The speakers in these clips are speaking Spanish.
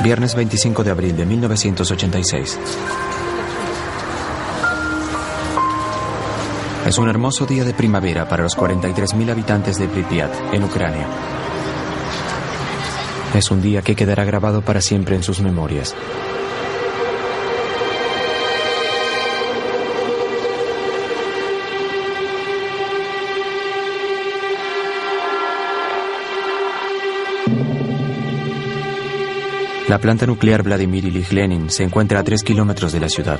Viernes 25 de abril de 1986. Es un hermoso día de primavera para los 43.000 habitantes de Pripyat, en Ucrania. Es un día que quedará grabado para siempre en sus memorias. La planta nuclear Vladimir Ilich Lenin se encuentra a 3 kilómetros de la ciudad.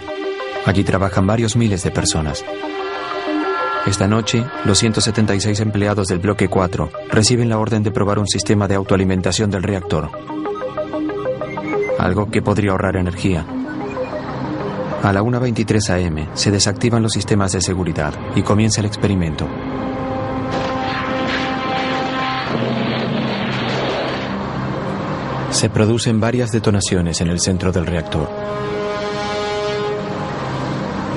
Allí trabajan varios miles de personas. Esta noche, los 176 empleados del bloque 4 reciben la orden de probar un sistema de autoalimentación del reactor. Algo que podría ahorrar energía. A la 1:23 a.m. se desactivan los sistemas de seguridad y comienza el experimento. Se producen varias detonaciones en el centro del reactor.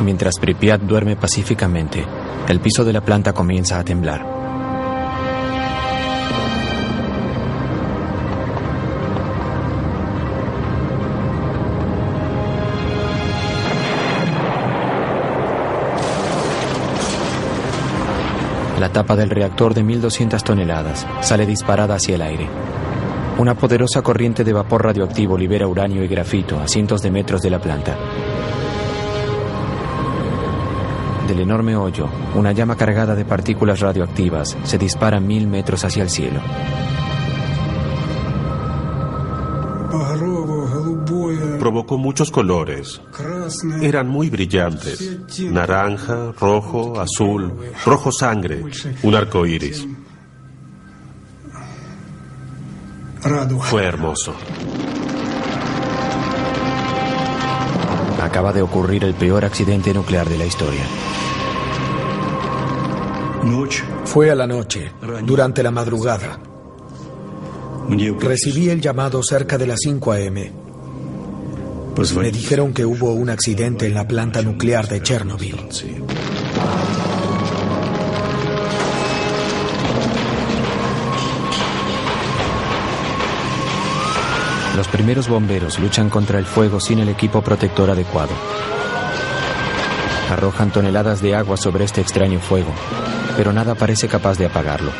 Mientras Pripyat duerme pacíficamente, el piso de la planta comienza a temblar. La tapa del reactor de 1.200 toneladas sale disparada hacia el aire. Una poderosa corriente de vapor radioactivo libera uranio y grafito a cientos de metros de la planta. Del enorme hoyo, una llama cargada de partículas radioactivas se dispara a 1.000 metros hacia el cielo. Provocó muchos colores. Eran muy brillantes. Naranja, rojo, azul, rojo sangre, un arco iris. Fue hermoso. Acaba de ocurrir el peor accidente nuclear de la historia. Fue a la noche, durante la madrugada. Recibí el llamado cerca de las 5 a.m. Me dijeron que hubo un accidente en la planta nuclear de Chernobyl. Los primeros bomberos luchan contra el fuego sin el equipo protector adecuado. Arrojan toneladas de agua sobre este extraño fuego, pero nada parece capaz de apagarlo.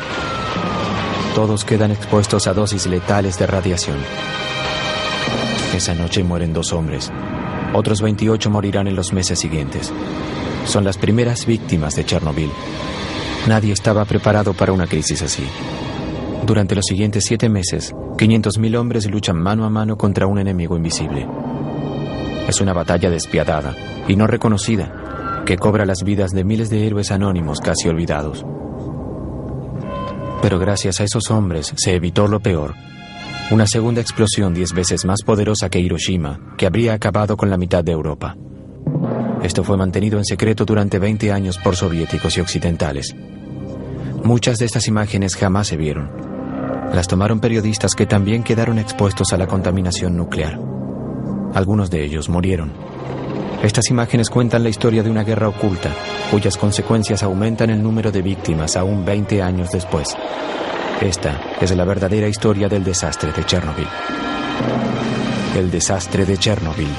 Todos quedan expuestos a dosis letales de radiación. Esa noche mueren 2 hombres. Otros 28 morirán en los meses siguientes. Son las primeras víctimas de Chernobyl. Nadie estaba preparado para una crisis así. Durante los siguientes 7 meses, 500.000 hombres luchan mano a mano contra un enemigo invisible. Es una batalla despiadada y no reconocida, que cobra las vidas de miles de héroes anónimos casi olvidados. Pero gracias a esos hombres se evitó lo peor. Una segunda explosión 10 veces más poderosa que Hiroshima, que habría acabado con la mitad de Europa. Esto fue mantenido en secreto durante 20 años por soviéticos y occidentales. Muchas de estas imágenes jamás se vieron. Las tomaron periodistas que también quedaron expuestos a la contaminación nuclear. Algunos de ellos murieron. Estas imágenes cuentan la historia de una guerra oculta, cuyas consecuencias aumentan el número de víctimas aún 20 años después. Esta es la verdadera historia del desastre de Chernobyl. El desastre de Chernobyl.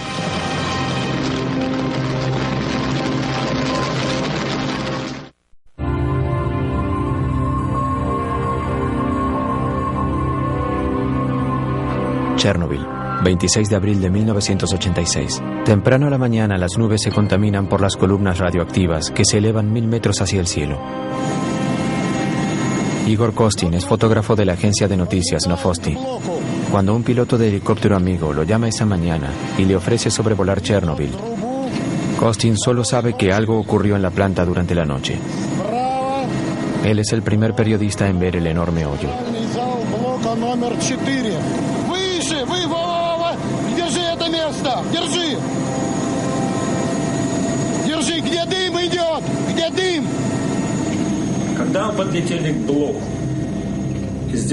Chernobyl, 26 de abril de 1986. Temprano a la mañana las nubes se contaminan por las columnas radioactivas que se elevan 1.000 metros hacia el cielo. Igor Kostin es fotógrafo de la agencia de noticias Novosti. Cuando un piloto de helicóptero amigo lo llama esa mañana y le ofrece sobrevolar Chernobyl, Kostin solo sabe que algo ocurrió en la planta durante la noche. Él es el primer periodista en ver el enorme hoyo.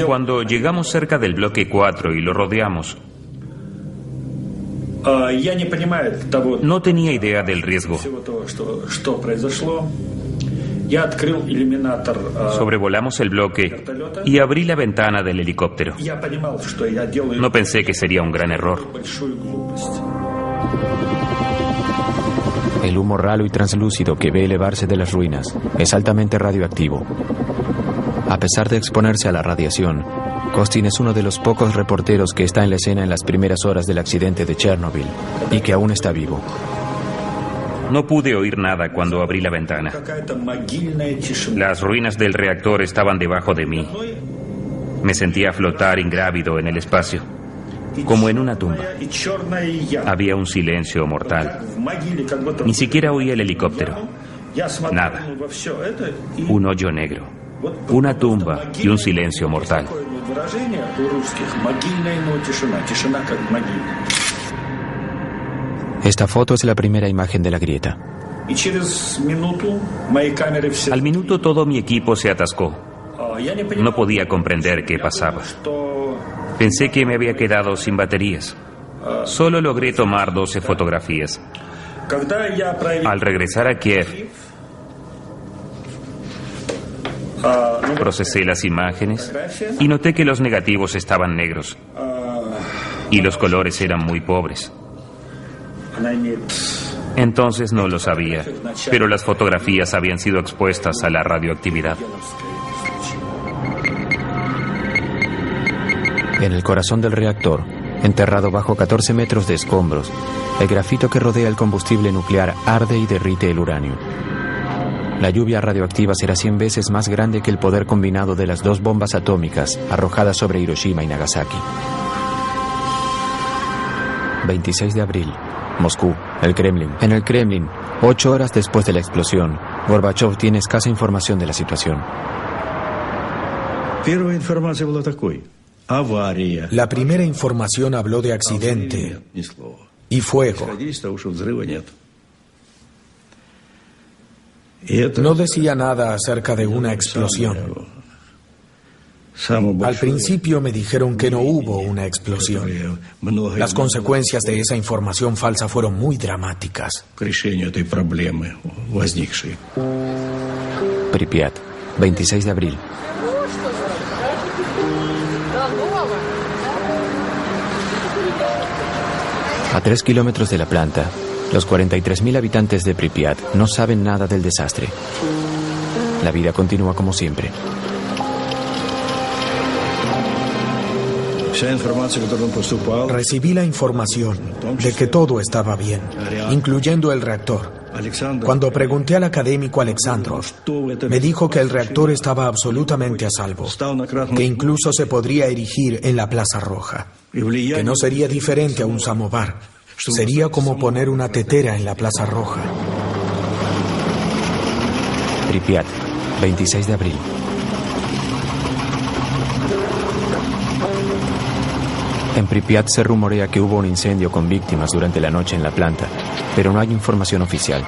Cuando llegamos cerca del bloque 4 y lo rodeamos, no tenía idea del riesgo. Sobrevolamos el bloque y abrí la ventana del helicóptero. No pensé que sería un gran error. El humo ralo y translúcido que ve elevarse de las ruinas es altamente radioactivo. A pesar de exponerse a la radiación, Costin es uno de los pocos reporteros que está en la escena en las primeras horas del accidente de Chernobyl y que aún está vivo. No pude oír nada cuando abrí la ventana. Las ruinas del reactor estaban debajo de mí. Me sentía flotar ingrávido en el espacio, como en una tumba. Había un silencio mortal. Ni siquiera oí el helicóptero. Nada. Un hoyo negro, una tumba y un silencio mortal. Esta foto es la primera imagen de la grieta. Al minuto todo mi equipo se atascó. No podía comprender qué pasaba. Pensé que me había quedado sin baterías. Solo logré tomar 12 fotografías. Al regresar a Kiev, procesé las imágenes y noté que los negativos estaban negros y los colores eran muy pobres. Entonces no lo sabía, pero las fotografías habían sido expuestas a la radioactividad. En el corazón del reactor, enterrado bajo 14 metros de escombros, el grafito que rodea el combustible nuclear arde y derrite el uranio. La lluvia radioactiva será 100 veces más grande que el poder combinado de las 2 bombas atómicas arrojadas sobre Hiroshima y Nagasaki. 26 de abril, Moscú, el Kremlin. En el Kremlin, 8 horas después de la explosión, Gorbachev tiene escasa información de la situación. La primera información habló de accidente y fuego. No decía nada acerca de una explosión. Al principio me dijeron que no hubo una explosión. Las consecuencias de esa información falsa fueron muy dramáticas. Pripyat, 26 de abril. A 3 kilómetros de la planta, los 43.000 habitantes de Pripyat no saben nada del desastre. La vida continúa como siempre. Recibí la información de que todo estaba bien, incluyendo el reactor. Cuando pregunté al académico Alexandrov, me dijo que el reactor estaba absolutamente a salvo, que incluso se podría erigir en la Plaza Roja, que no sería diferente a un samovar, sería como poner una tetera en la Plaza Roja. Pripyat, 26 de abril. En Pripyat se rumorea que hubo un incendio con víctimas durante la noche en la planta, pero no hay información oficial.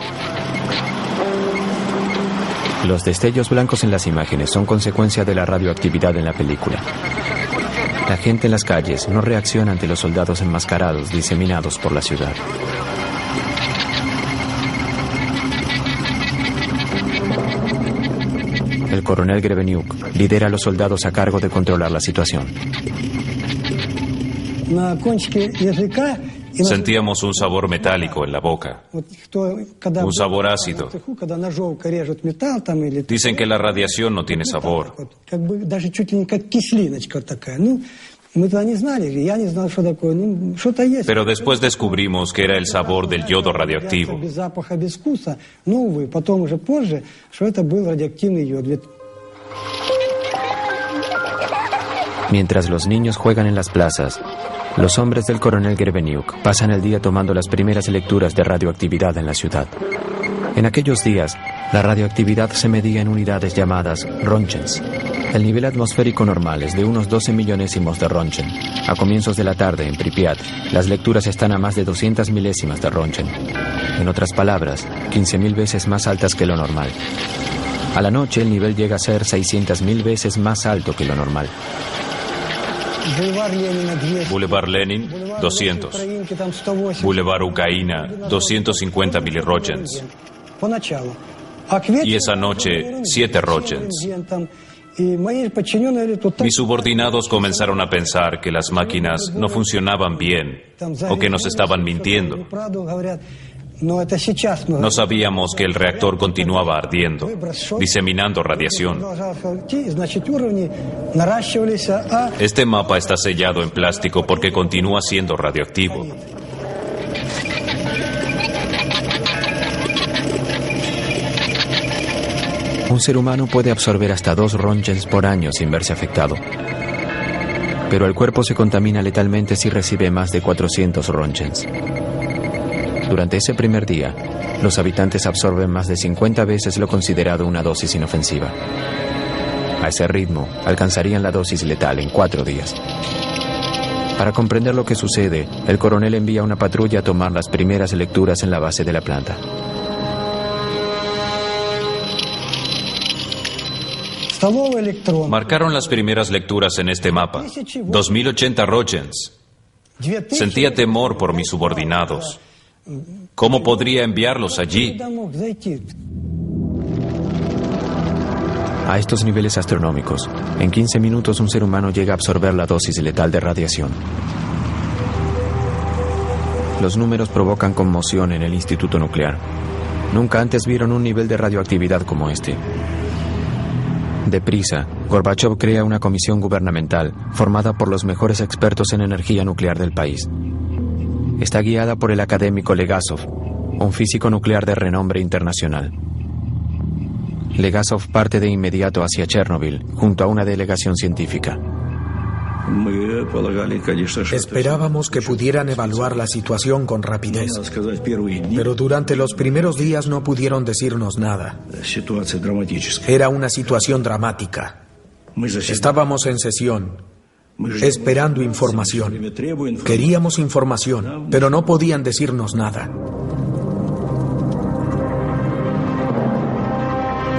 Los destellos blancos en las imágenes son consecuencia de la radioactividad en la película. La gente en las calles no reacciona ante los soldados enmascarados diseminados por la ciudad. El coronel Greveniuk lidera a los soldados a cargo de controlar la situación. Sentíamos un sabor metálico en la boca, un sabor ácido. Dicen que la radiación no tiene sabor. Pero después descubrimos que era el sabor del yodo radioactivo. Mientras los niños juegan en las plazas, los hombres del coronel Greveniuk pasan el día tomando las primeras lecturas de radioactividad en la ciudad. En aquellos días, la radioactividad se medía en unidades llamadas Rontgens. El nivel atmosférico normal es de unos 12 millonésimos de Rontgen. A comienzos de la tarde, en Pripyat, las lecturas están a más de 200 milésimas de Rontgen. En otras palabras, 15.000 veces más altas que lo normal. A la noche, el nivel llega a ser 600.000 veces más alto que lo normal. Boulevard Lenin, 200. Boulevard Ucraina, 250 milirrogens. Y esa noche, 7 Roentgens. Mis subordinados comenzaron a pensar que las máquinas no funcionaban bien o que nos estaban mintiendo. No sabíamos que el reactor continuaba ardiendo, diseminando radiación. Este mapa está sellado en plástico porque continúa siendo radioactivo. Un ser humano puede absorber hasta 2 Roentgens por año sin verse afectado. Pero el cuerpo se contamina letalmente si recibe más de 400 Roentgens. Durante ese primer día, los habitantes absorben más de 50 veces lo considerado una dosis inofensiva. A ese ritmo, alcanzarían la dosis letal en 4 días. Para comprender lo que sucede, el coronel envía una patrulla a tomar las primeras lecturas en la base de la planta. Marcaron las primeras lecturas en este mapa. 2080 Roentgens. Sentía temor por mis subordinados. ¿Cómo podría enviarlos allí? A estos niveles astronómicos, en 15 minutos un ser humano llega a absorber la dosis letal de radiación. Los números provocan conmoción en el Instituto Nuclear. Nunca antes vieron un nivel de radioactividad como este. Deprisa, Gorbachov crea una comisión gubernamental formada por los mejores expertos en energía nuclear del país. Está guiada por el académico Legasov, un físico nuclear de renombre internacional. Legasov parte de inmediato hacia Chernobyl, junto a una delegación científica. Esperábamos que pudieran evaluar la situación con rapidez, pero durante los primeros días no pudieron decirnos nada. Era una situación dramática. Estábamos en sesión, esperando información. Queríamos información, pero no podían decirnos nada.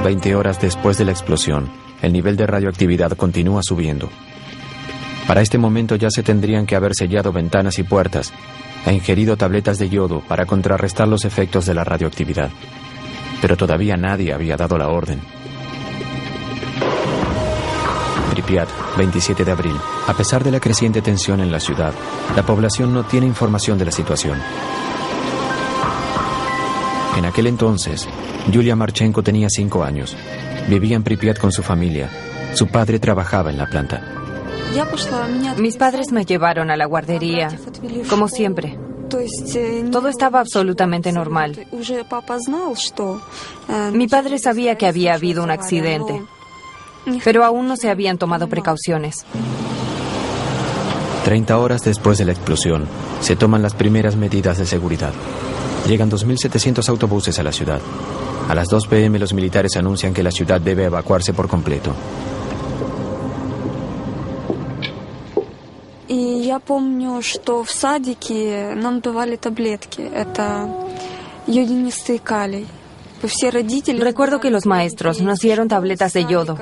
20 horas después de la explosión, el nivel de radioactividad continúa subiendo. Para este momento ya se tendrían que haber sellado ventanas y puertas e ingerido tabletas de yodo para contrarrestar los efectos de la radioactividad. Pero todavía nadie había dado la orden. Pripyat, 27 de abril. A pesar de la creciente tensión en la ciudad, la población no tiene información de la situación. En aquel entonces, Yulia Marchenko tenía 5 años. Vivía en Pripyat con su familia. Su padre trabajaba en la planta. Mis padres me llevaron a la guardería, como siempre. Todo estaba absolutamente normal. Mi padre sabía que había habido un accidente, pero aún no se habían tomado precauciones. 30 horas después de la explosión, se toman las primeras medidas de seguridad. Llegan 2.700 autobuses a la ciudad. A las 2 p.m. los militares anuncian que la ciudad debe evacuarse por completo. Я помню, что в садике нам давали таблетки. Это йодинистый калий. Все родители... Recuerdo que los maestros nos dieron tabletas de yodo.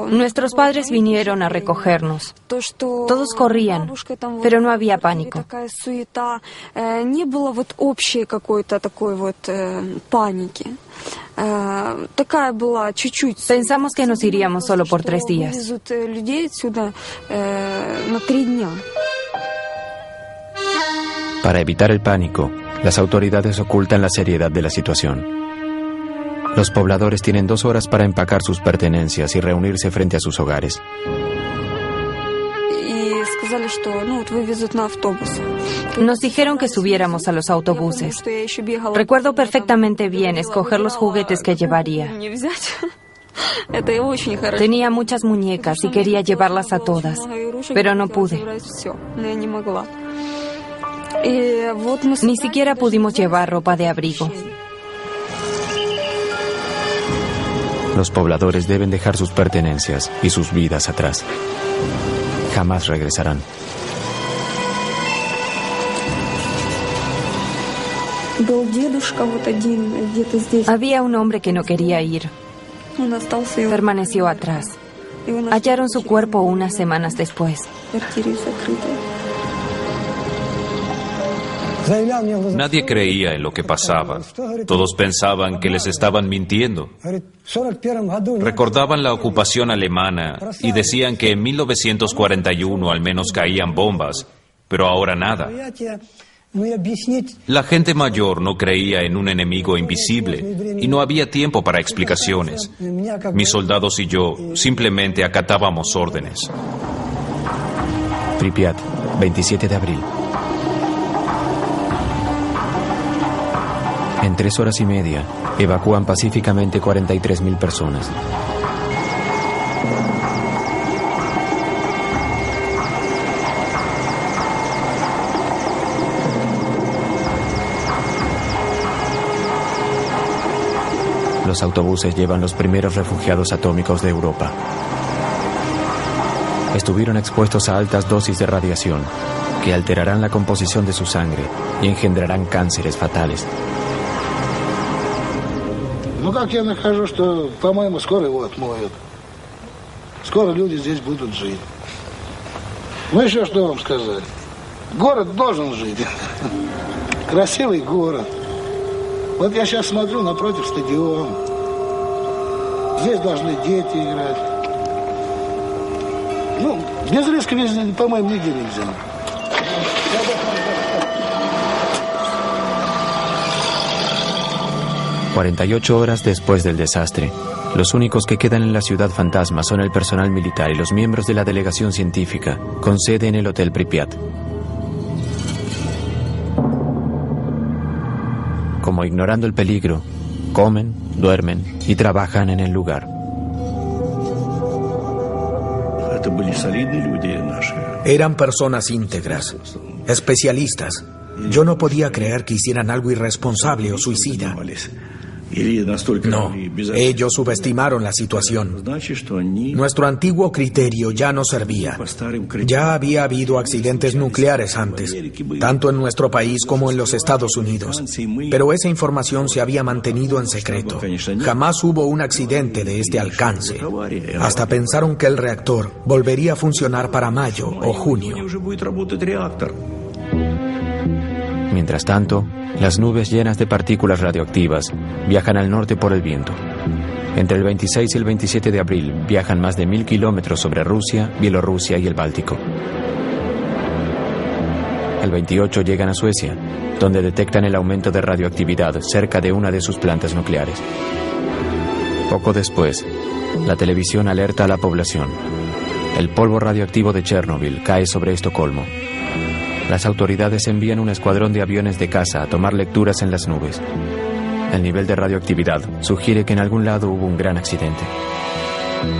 Nuestros padres vinieron a recogernos. Todos corrían, pero no había pánico. Pensamos que nos iríamos solo por 3 días. Para evitar el pánico, las autoridades ocultan la seriedad de la situación. Los pobladores tienen 2 horas para empacar sus pertenencias y reunirse frente a sus hogares. Nos dijeron que subiéramos a los autobuses. Recuerdo perfectamente bien escoger los juguetes que llevaría. Tenía muchas muñecas y quería llevarlas a todas, pero no pude. Ni siquiera pudimos llevar ropa de abrigo. Los pobladores deben dejar sus pertenencias y sus vidas atrás. Jamás regresarán. Había un hombre que no quería ir. Permaneció atrás. Hallaron su cuerpo unas semanas después. Nadie creía en lo que pasaba. Todos pensaban que les estaban mintiendo. Recordaban la ocupación alemana y decían que en 1941 al menos caían bombas, pero ahora nada. La gente mayor no creía en un enemigo invisible y no había tiempo para explicaciones. Mis soldados y yo simplemente acatábamos órdenes. Pripyat, 27 de abril. En 3 horas y media, evacúan pacíficamente 43.000 personas. Los autobuses llevan los primeros refugiados atómicos de Europa. Estuvieron expuestos a altas dosis de radiación que alterarán la composición de su sangre y engendrarán cánceres fatales. Ну, как я нахожу, что, по-моему, скоро его отмоют. Скоро люди здесь будут жить. Ну, еще что вам сказать? Город должен жить. Красивый город. Вот я сейчас смотрю напротив стадион. Здесь должны дети играть. Ну, без риска, по-моему, нигде нельзя. 48 horas después del desastre, los únicos que quedan en la ciudad fantasma son el personal militar y los miembros de la delegación científica, con sede en el Hotel Pripyat. Como ignorando el peligro, comen, duermen y trabajan en el lugar. Eran personas íntegras, especialistas. Yo no podía creer que hicieran algo irresponsable o suicida. No, ellos subestimaron la situación. Nuestro antiguo criterio ya no servía. Ya había habido accidentes nucleares antes, tanto en nuestro país como en los Estados Unidos. Pero esa información se había mantenido en secreto. Jamás hubo un accidente de este alcance. Hasta pensaron que el reactor volvería a funcionar para mayo o junio. Mientras tanto, las nubes llenas de partículas radioactivas viajan al norte por el viento. Entre el 26 y el 27 de abril viajan más de 1000 kilómetros sobre Rusia, Bielorrusia y el Báltico. El 28 llegan a Suecia, donde detectan el aumento de radioactividad cerca de una de sus plantas nucleares. Poco después, la televisión alerta a la población. El polvo radioactivo de Chernobyl cae sobre Estocolmo. Las autoridades envían un escuadrón de aviones de caza a tomar lecturas en las nubes. El nivel de radioactividad sugiere que en algún lado hubo un gran accidente.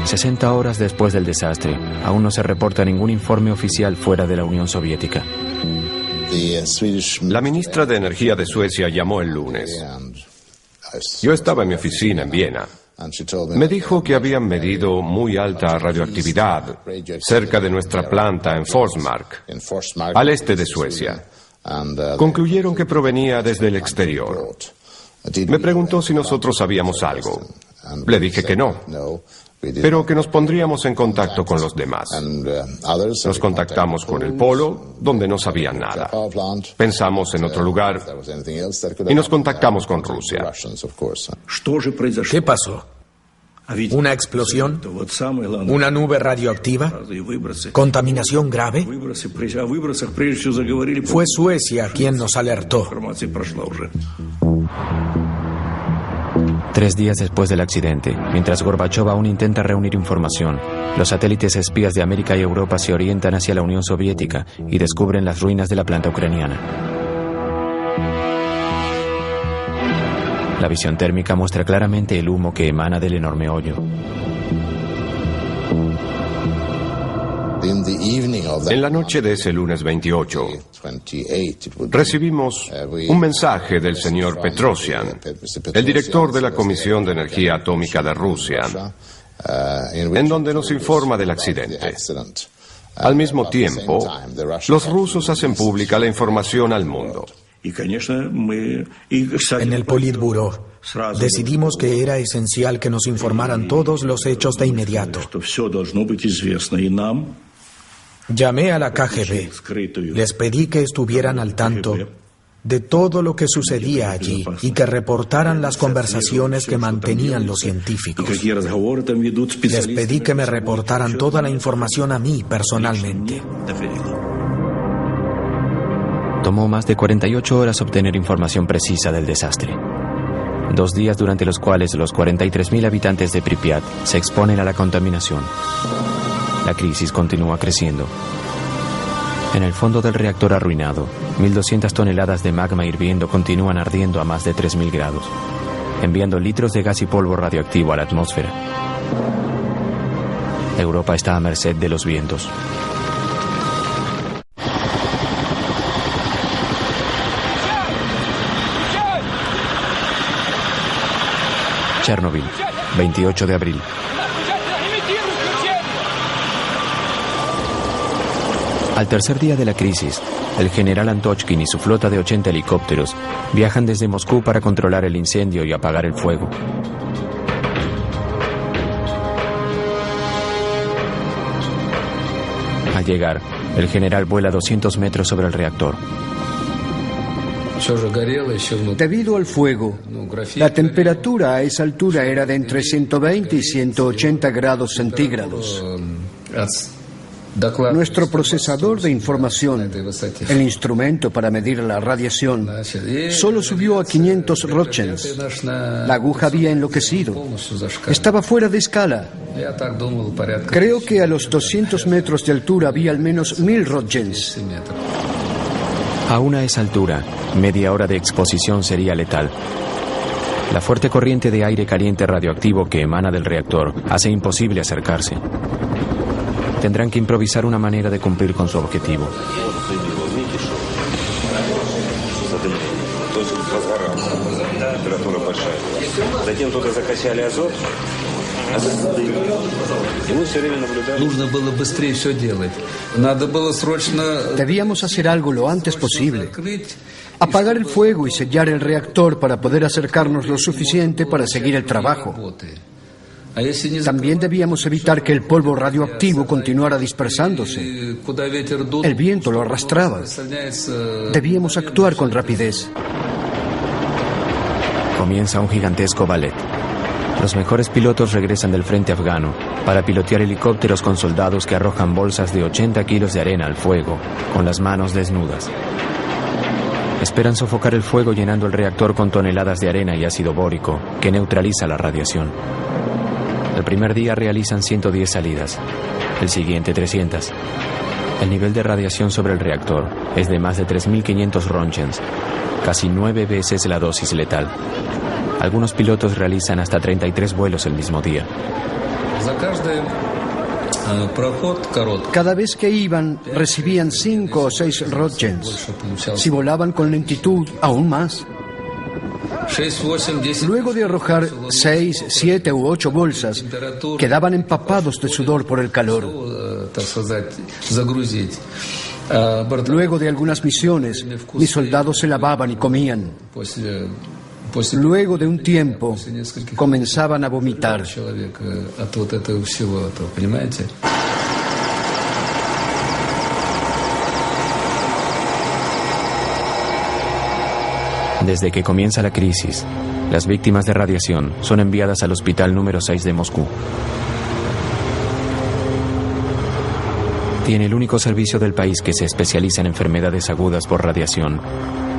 60 horas después del desastre, aún no se reporta ningún informe oficial fuera de la Unión Soviética. La ministra de Energía de Suecia llamó el lunes. Yo estaba en mi oficina en Viena. Me dijo que habían medido muy alta radioactividad cerca de nuestra planta en Forsmark, al este de Suecia. Concluyeron que provenía desde el exterior. Me preguntó si nosotros sabíamos algo. Le dije que no, pero que nos pondríamos en contacto con los demás. Nos contactamos con el polo, donde no sabían nada. Pensamos en otro lugar y nos contactamos con Rusia. ¿Qué pasó? ¿Una explosión? ¿Una nube radioactiva? ¿Contaminación grave? Fue Suecia quien nos alertó. 3 días después del accidente, mientras Gorbachov aún intenta reunir información, los satélites espías de América y Europa se orientan hacia la Unión Soviética y descubren las ruinas de la planta ucraniana. La visión térmica muestra claramente el humo que emana del enorme hoyo. En la noche de ese lunes 28, recibimos un mensaje del señor Petrosian, el director de la Comisión de Energía Atómica de Rusia, en donde nos informa del accidente. Al mismo tiempo, los rusos hacen pública la información al mundo. En el Politburó decidimos que era esencial que nos informaran todos los hechos de inmediato. Llamé a la KGB, les pedí que estuvieran al tanto de todo lo que sucedía allí y que reportaran las conversaciones que mantenían los científicos. Les pedí que me reportaran toda la información a mí personalmente. Tomó más de 48 horas obtener información precisa del desastre. 2 días durante los cuales los 43.000 habitantes de Pripyat se exponen a la contaminación. La crisis continúa creciendo. En el fondo del reactor arruinado, 1.200 toneladas de magma hirviendo continúan ardiendo a más de 3.000 grados, enviando litros de gas y polvo radioactivo a la atmósfera. Europa está a merced de los vientos. Chernobyl, 28 de abril. Al tercer día de la crisis, el general Antochkin y su flota de 80 helicópteros viajan desde Moscú para controlar el incendio y apagar el fuego. Al llegar, el general vuela 200 metros sobre el reactor. Debido al fuego, la temperatura a esa altura era de entre 120 y 180 grados centígrados. Nuestro procesador de información, el instrumento para medir la radiación, solo subió a 500 roentgens. La aguja había enloquecido. Estaba fuera de escala. Creo que a los 200 metros de altura había al menos 1000 roentgens. Aún a esa altura, media hora de exposición sería letal. La fuerte corriente de aire caliente radioactivo que emana del reactor hace imposible acercarse. Tendrán que improvisar una manera de cumplir con su objetivo. Debíamos hacer algo lo antes posible. Apagar el fuego y sellar el reactor para poder acercarnos lo suficiente para seguir el trabajo. También debíamos evitar que el polvo radioactivo continuara dispersándose. El viento lo arrastraba. Debíamos actuar con rapidez. Comienza un gigantesco ballet. Los mejores pilotos regresan del frente afgano para pilotear helicópteros con soldados que arrojan bolsas de 80 kilos de arena al fuego, con las manos desnudas. Esperan sofocar el fuego llenando el reactor con toneladas de arena y ácido bórico, que neutraliza la radiación. El primer día realizan 110 salidas, el siguiente 300. El nivel de radiación sobre el reactor es de más de 3.500 roentgens, casi 9 veces la dosis letal. Algunos pilotos realizan hasta 33 vuelos el mismo día. Cada vez que iban, recibían 5 o 6 roentgens. Si volaban con lentitud, aún más. Luego de arrojar 6, 7 u 8 bolsas, quedaban empapados de sudor por el calor. Luego de algunas misiones, mis soldados se lavaban y comían. Luego de un tiempo, comenzaban a vomitar. Desde que comienza la crisis, las víctimas de radiación son enviadas al hospital número 6 de Moscú. Tiene el único servicio del país que se especializa en enfermedades agudas por radiación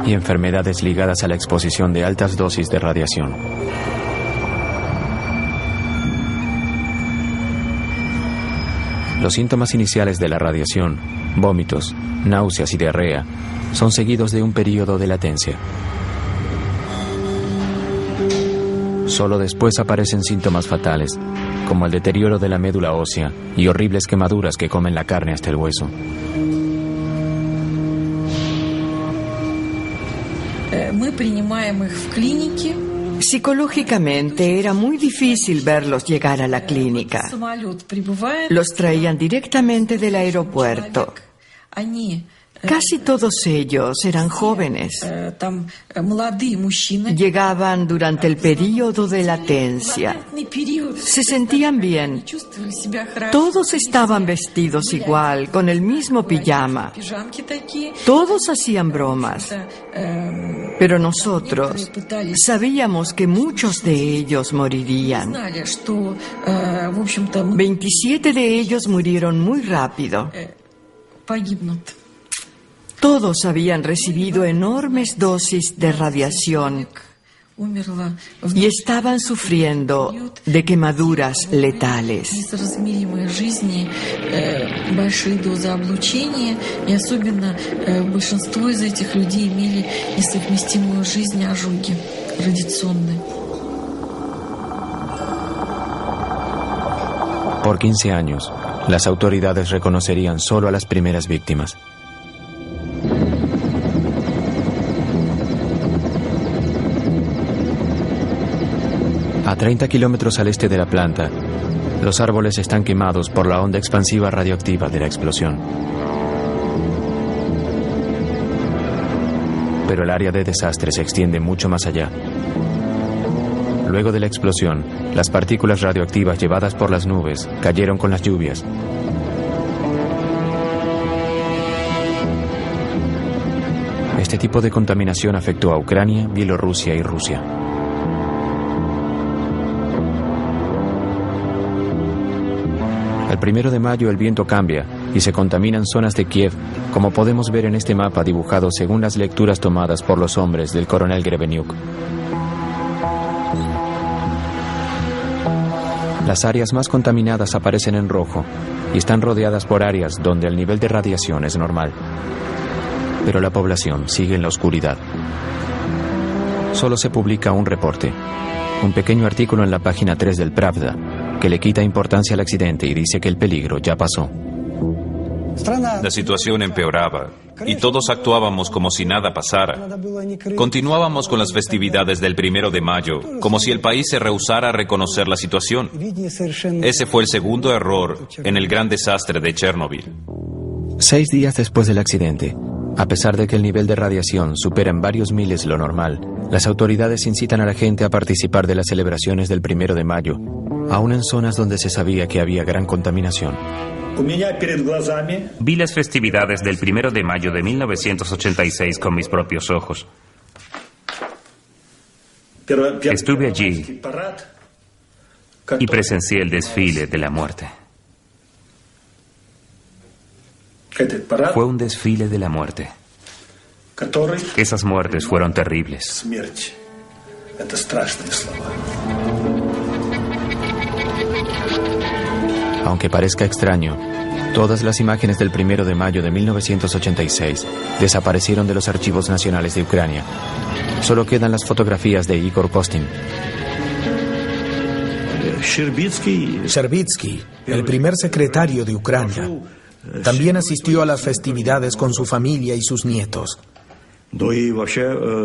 y enfermedades ligadas a la exposición de altas dosis de radiación. Los síntomas iniciales de la radiación, vómitos, náuseas y diarrea, son seguidos de un periodo de latencia. Solo después aparecen síntomas fatales, como el deterioro de la médula ósea y horribles quemaduras que comen la carne hasta el hueso. Psicológicamente era muy difícil verlos llegar a la clínica. Los traían directamente del aeropuerto. Casi todos ellos eran jóvenes. Llegaban durante el período de latencia. Se sentían bien. Todos estaban vestidos igual, con el mismo pijama. Todos hacían bromas. Pero nosotros sabíamos que muchos de ellos morirían. 27 de ellos murieron muy rápido. Todos habían recibido enormes dosis de radiación y estaban sufriendo de quemaduras letales. Por 15 años, las autoridades reconocerían solo a las primeras víctimas. A 30 kilómetros al este de la planta, los árboles están quemados por la onda expansiva radioactiva de la explosión. Pero el área de desastre se extiende mucho más allá. Luego de la explosión, las partículas radioactivas llevadas por las nubes cayeron con las lluvias. Este tipo de contaminación afectó a Ucrania, Bielorrusia y Rusia. El 1 de mayo el viento cambia y se contaminan zonas de Kiev, como podemos ver en este mapa dibujado según las lecturas tomadas por los hombres del coronel Grebenyuk. Las áreas más contaminadas aparecen en rojo y están rodeadas por áreas donde el nivel de radiación es normal. Pero la población sigue en la oscuridad. Solo se publica un reporte, un pequeño artículo en la página 3 del Pravda, que le quita importancia al accidente y dice que el peligro ya pasó. La situación empeoraba y todos actuábamos como si nada pasara. Continuábamos con las festividades del 1 de mayo, como si el país se rehusara a reconocer la situación. Ese fue el segundo error en el gran desastre de Chernobyl. 6 días después del accidente, a pesar de que el nivel de radiación supera en varios miles lo normal, las autoridades incitan a la gente a participar de las celebraciones del 1 de mayo, aún en zonas donde se sabía que había gran contaminación. Vi las festividades del 1 de mayo de 1986 con mis propios ojos. Estuve allí y presencié el desfile de la muerte. Fue un desfile de la muerte. Esas muertes fueron terribles. Aunque parezca extraño, todas las imágenes del 1 de mayo de 1986 desaparecieron de los archivos nacionales de Ucrania. Solo quedan las fotografías de Igor Kostin. Sherbitsky, el primer secretario de Ucrania, también asistió a las festividades con su familia y sus nietos.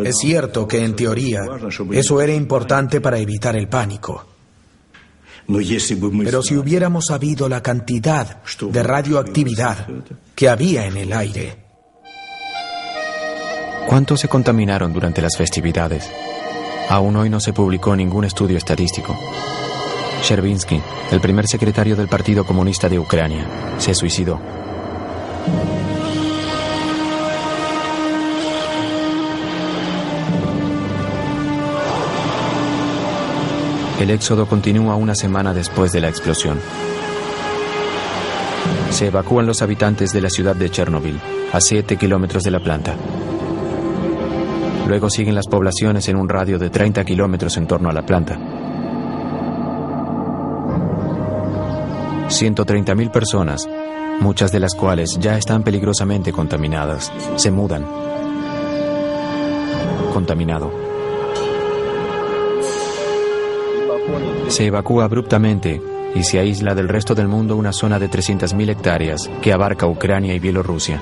Es cierto que, en teoría, eso era importante para evitar el pánico. Pero si hubiéramos sabido la cantidad de radioactividad que había en el aire. ¿Cuántos se contaminaron durante las festividades? Aún hoy no se publicó ningún estudio estadístico. Sherbitsky, el primer secretario del Partido Comunista de Ucrania, se suicidó. El éxodo continúa una semana después de la explosión. Se evacúan los habitantes de la ciudad de Chernobyl, a 7 kilómetros de la planta. Luego siguen las poblaciones en un radio de 30 kilómetros en torno a la planta. 130.000 personas, muchas de las cuales ya están peligrosamente contaminadas, se mudan. Contaminado. Se evacúa abruptamente y se aísla del resto del mundo una zona de 300.000 hectáreas que abarca Ucrania y Bielorrusia.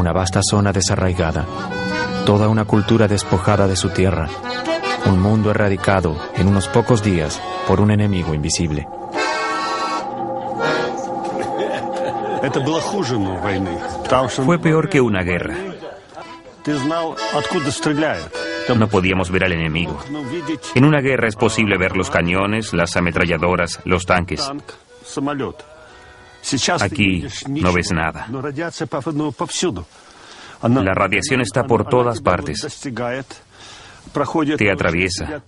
Una vasta zona desarraigada, toda una cultura despojada de su tierra, un mundo erradicado en unos pocos días por un enemigo invisible. Fue peor que una guerra. No podíamos ver al enemigo. En una guerra es posible ver los cañones, las ametralladoras, los tanques. Aquí no ves nada. La radiación está por todas partes. Te atraviesa,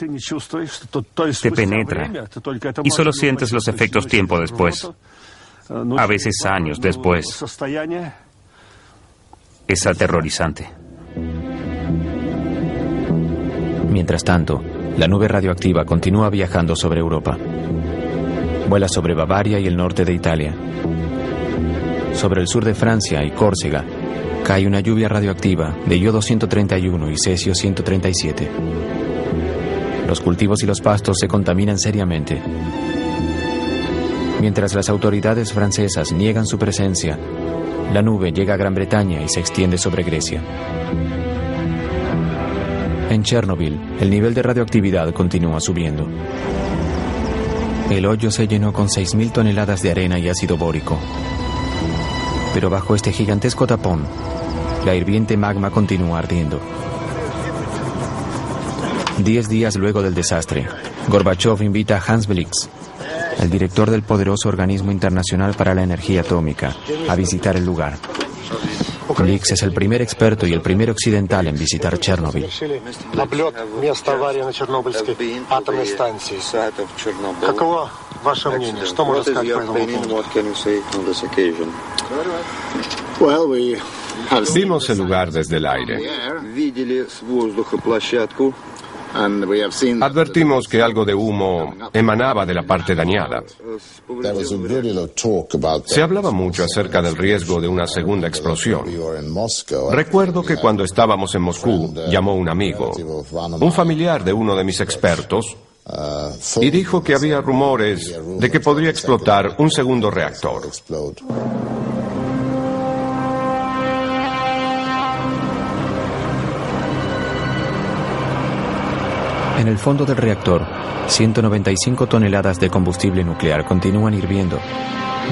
te penetra, y solo sientes los efectos tiempo después, a veces años después. Es aterrorizante. Mientras tanto, la nube radioactiva continúa viajando sobre Europa. Vuela sobre Bavaria y el norte de Italia. Sobre el sur de Francia y Córcega cae una lluvia radioactiva de yodo 131 y cesio 137. Los cultivos y los pastos se contaminan seriamente. Mientras las autoridades francesas niegan su presencia, la nube llega a Gran Bretaña y se extiende sobre Grecia. En Chernobyl, el nivel de radioactividad continúa subiendo. El hoyo se llenó con 6.000 toneladas de arena y ácido bórico. Pero bajo este gigantesco tapón, la hirviente magma continúa ardiendo. 10 días luego del desastre, Gorbachov invita a Hans Blix, el director del poderoso Organismo Internacional para la Energía Atómica, a visitar el lugar. Blix es el primer experto y el primer occidental en visitar Chernobyl. Vimos el lugar desde el aire. Advertimos que algo de humo emanaba de la parte dañada. Se hablaba mucho acerca del riesgo de una segunda explosión. Recuerdo que cuando estábamos en Moscú, llamó un amigo, un familiar de uno de mis expertos, y dijo que había rumores de que podría explotar un segundo reactor. En el fondo del reactor, 195 toneladas de combustible nuclear continúan hirviendo,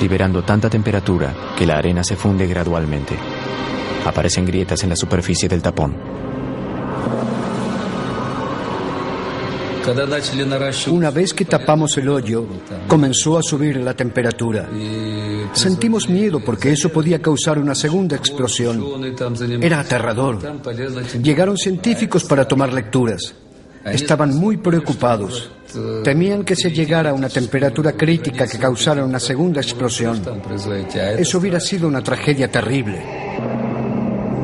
liberando tanta temperatura que la arena se funde gradualmente. Aparecen grietas en la superficie del tapón. Una vez que tapamos el hoyo, comenzó a subir la temperatura. Sentimos miedo porque eso podía causar una segunda explosión. Era aterrador. Llegaron científicos para tomar lecturas. Estaban muy preocupados. Temían que se llegara a una temperatura crítica que causara una segunda explosión. Eso hubiera sido una tragedia terrible.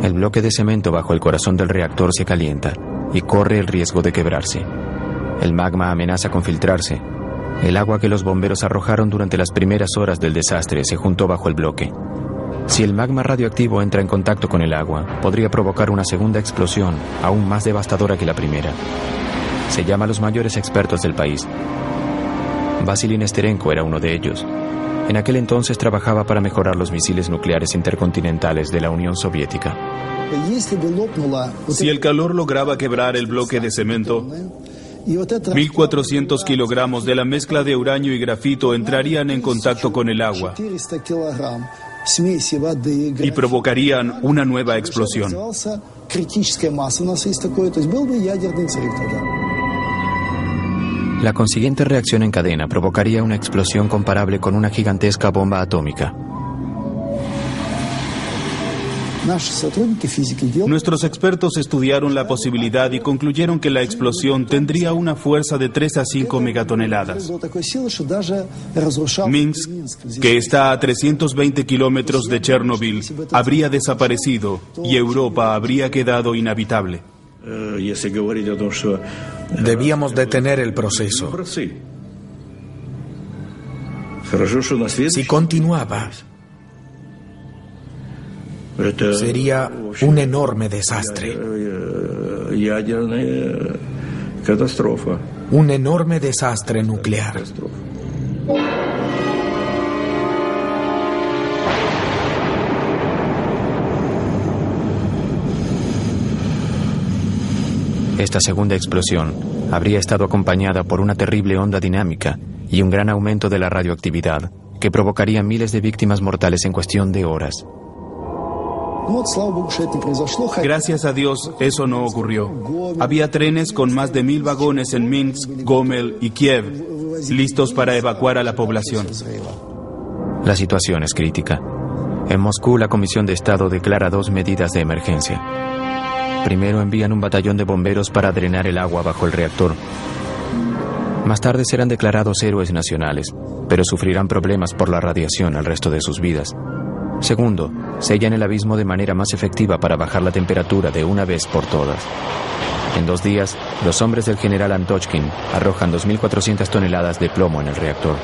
El bloque de cemento bajo el corazón del reactor se calienta y corre el riesgo de quebrarse. El magma amenaza con filtrarse. El agua que los bomberos arrojaron durante las primeras horas del desastre se juntó bajo el bloque. Si el magma radioactivo entra en contacto con el agua, podría provocar una segunda explosión aún más devastadora que la primera. Se llama a los mayores expertos del país. Vasily Nesterenko era uno de ellos. En aquel entonces trabajaba para mejorar los misiles nucleares intercontinentales de la Unión Soviética. Si el calor lograba quebrar el bloque de cemento, 1.400 kilogramos de la mezcla de uranio y grafito entrarían en contacto con el agua y provocarían una nueva explosión. La consiguiente reacción en cadena provocaría una explosión comparable con una gigantesca bomba atómica. Nuestros expertos estudiaron la posibilidad y concluyeron que la explosión tendría una fuerza de 3 a 5 megatoneladas. Minsk, que está a 320 kilómetros de Chernobyl, habría desaparecido y Europa habría quedado inhabitable. Debíamos detener el proceso. Si continuaba, sería un enorme desastre. Un enorme desastre nuclear. Esta segunda explosión habría estado acompañada por una terrible onda dinámica y un gran aumento de la radioactividad que provocaría miles de víctimas mortales en cuestión de horas. Gracias a Dios, eso no ocurrió. Había trenes con más de 1000 vagones en Minsk, Gomel y Kiev, listos para evacuar a la población. La situación es crítica. En Moscú, la Comisión de Estado declara 2 medidas de emergencia. Primero, envían un batallón de bomberos para drenar el agua bajo el reactor. Más tarde serán declarados héroes nacionales, pero sufrirán problemas por la radiación el resto de sus vidas. Segundo, sellan el abismo de manera más efectiva para bajar la temperatura de una vez por todas. En 2 días, los hombres del general Antochkin arrojan 2.400 toneladas de plomo en el reactor.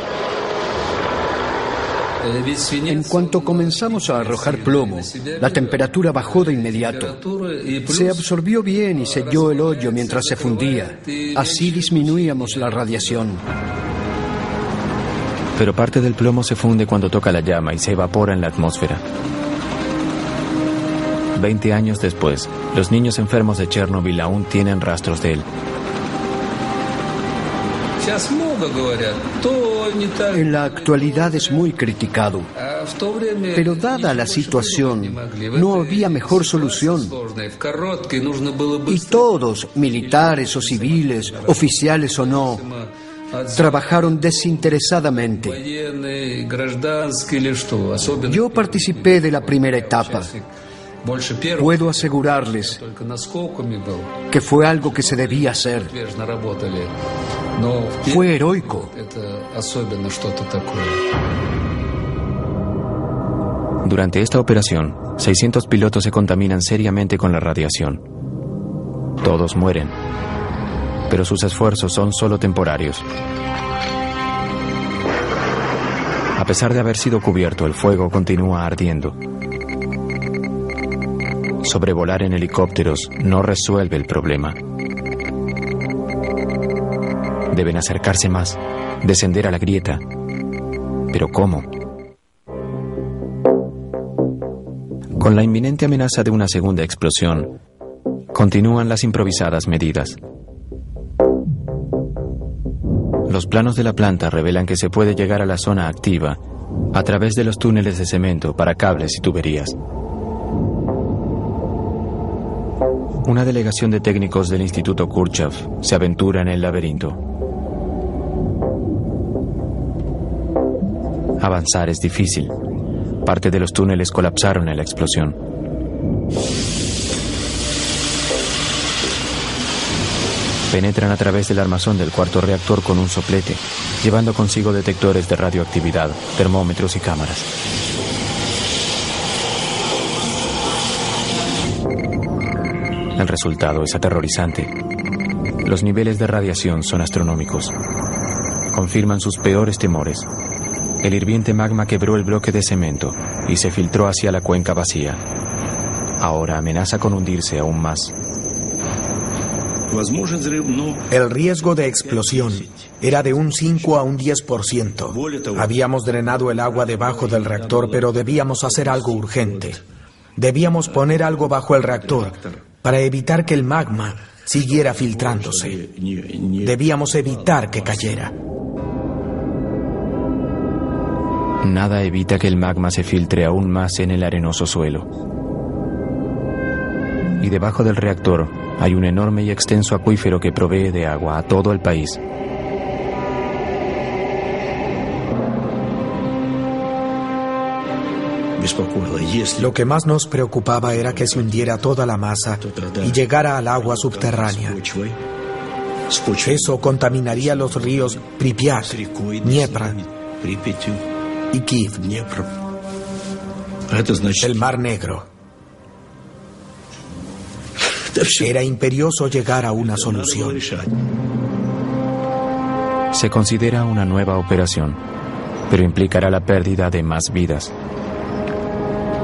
En cuanto comenzamos a arrojar plomo, la temperatura bajó de inmediato. Se absorbió bien y selló el hoyo mientras se fundía. Así disminuíamos la radiación. Pero parte del plomo se funde cuando toca la llama y se evapora en la atmósfera. 20 años después, los niños enfermos de Chernobyl aún tienen rastros de él. En la actualidad es muy criticado, pero dada la situación, no había mejor solución. Y todos, militares o civiles, oficiales o no, trabajaron desinteresadamente. Yo participé de la primera etapa. Puedo asegurarles que fue algo que se debía hacer. Fue heroico. Durante esta operación, 600 pilotos se contaminan seriamente con la radiación. Todos mueren, pero sus esfuerzos son solo temporarios. A pesar de haber sido cubierto, el fuego continúa ardiendo. Sobrevolar en helicópteros no resuelve el problema. Deben acercarse más, descender a la grieta. ¿Pero cómo? Con la inminente amenaza de una segunda explosión, continúan las improvisadas medidas. Los planos de la planta revelan que se puede llegar a la zona activa a través de los túneles de cemento para cables y tuberías. Una delegación de técnicos del Instituto Kurchatov se aventura en el laberinto. Avanzar es difícil. Parte de los túneles colapsaron en la explosión. Penetran a través del armazón del cuarto reactor con un soplete, llevando consigo detectores de radioactividad, termómetros y cámaras. El resultado es aterrorizante. Los niveles de radiación son astronómicos. Confirman sus peores temores. El hirviente magma quebró el bloque de cemento y se filtró hacia la cuenca vacía. Ahora amenaza con hundirse aún más. El riesgo de explosión era de un 5 a un 10%. Habíamos drenado el agua debajo del reactor, pero debíamos hacer algo urgente. Debíamos poner algo bajo el reactor para evitar que el magma siguiera filtrándose. Debíamos evitar que cayera. Nada evita que el magma se filtre aún más en el arenoso suelo. Y debajo del reactor hay un enorme y extenso acuífero que provee de agua a todo el país. Lo que más nos preocupaba era que se hundiera toda la masa y llegara al agua subterránea. Eso contaminaría los ríos Pripyat, Dniepr y Kiev, el Mar Negro. Era imperioso llegar a una solución. Se considera una nueva operación, pero implicará la pérdida de más vidas.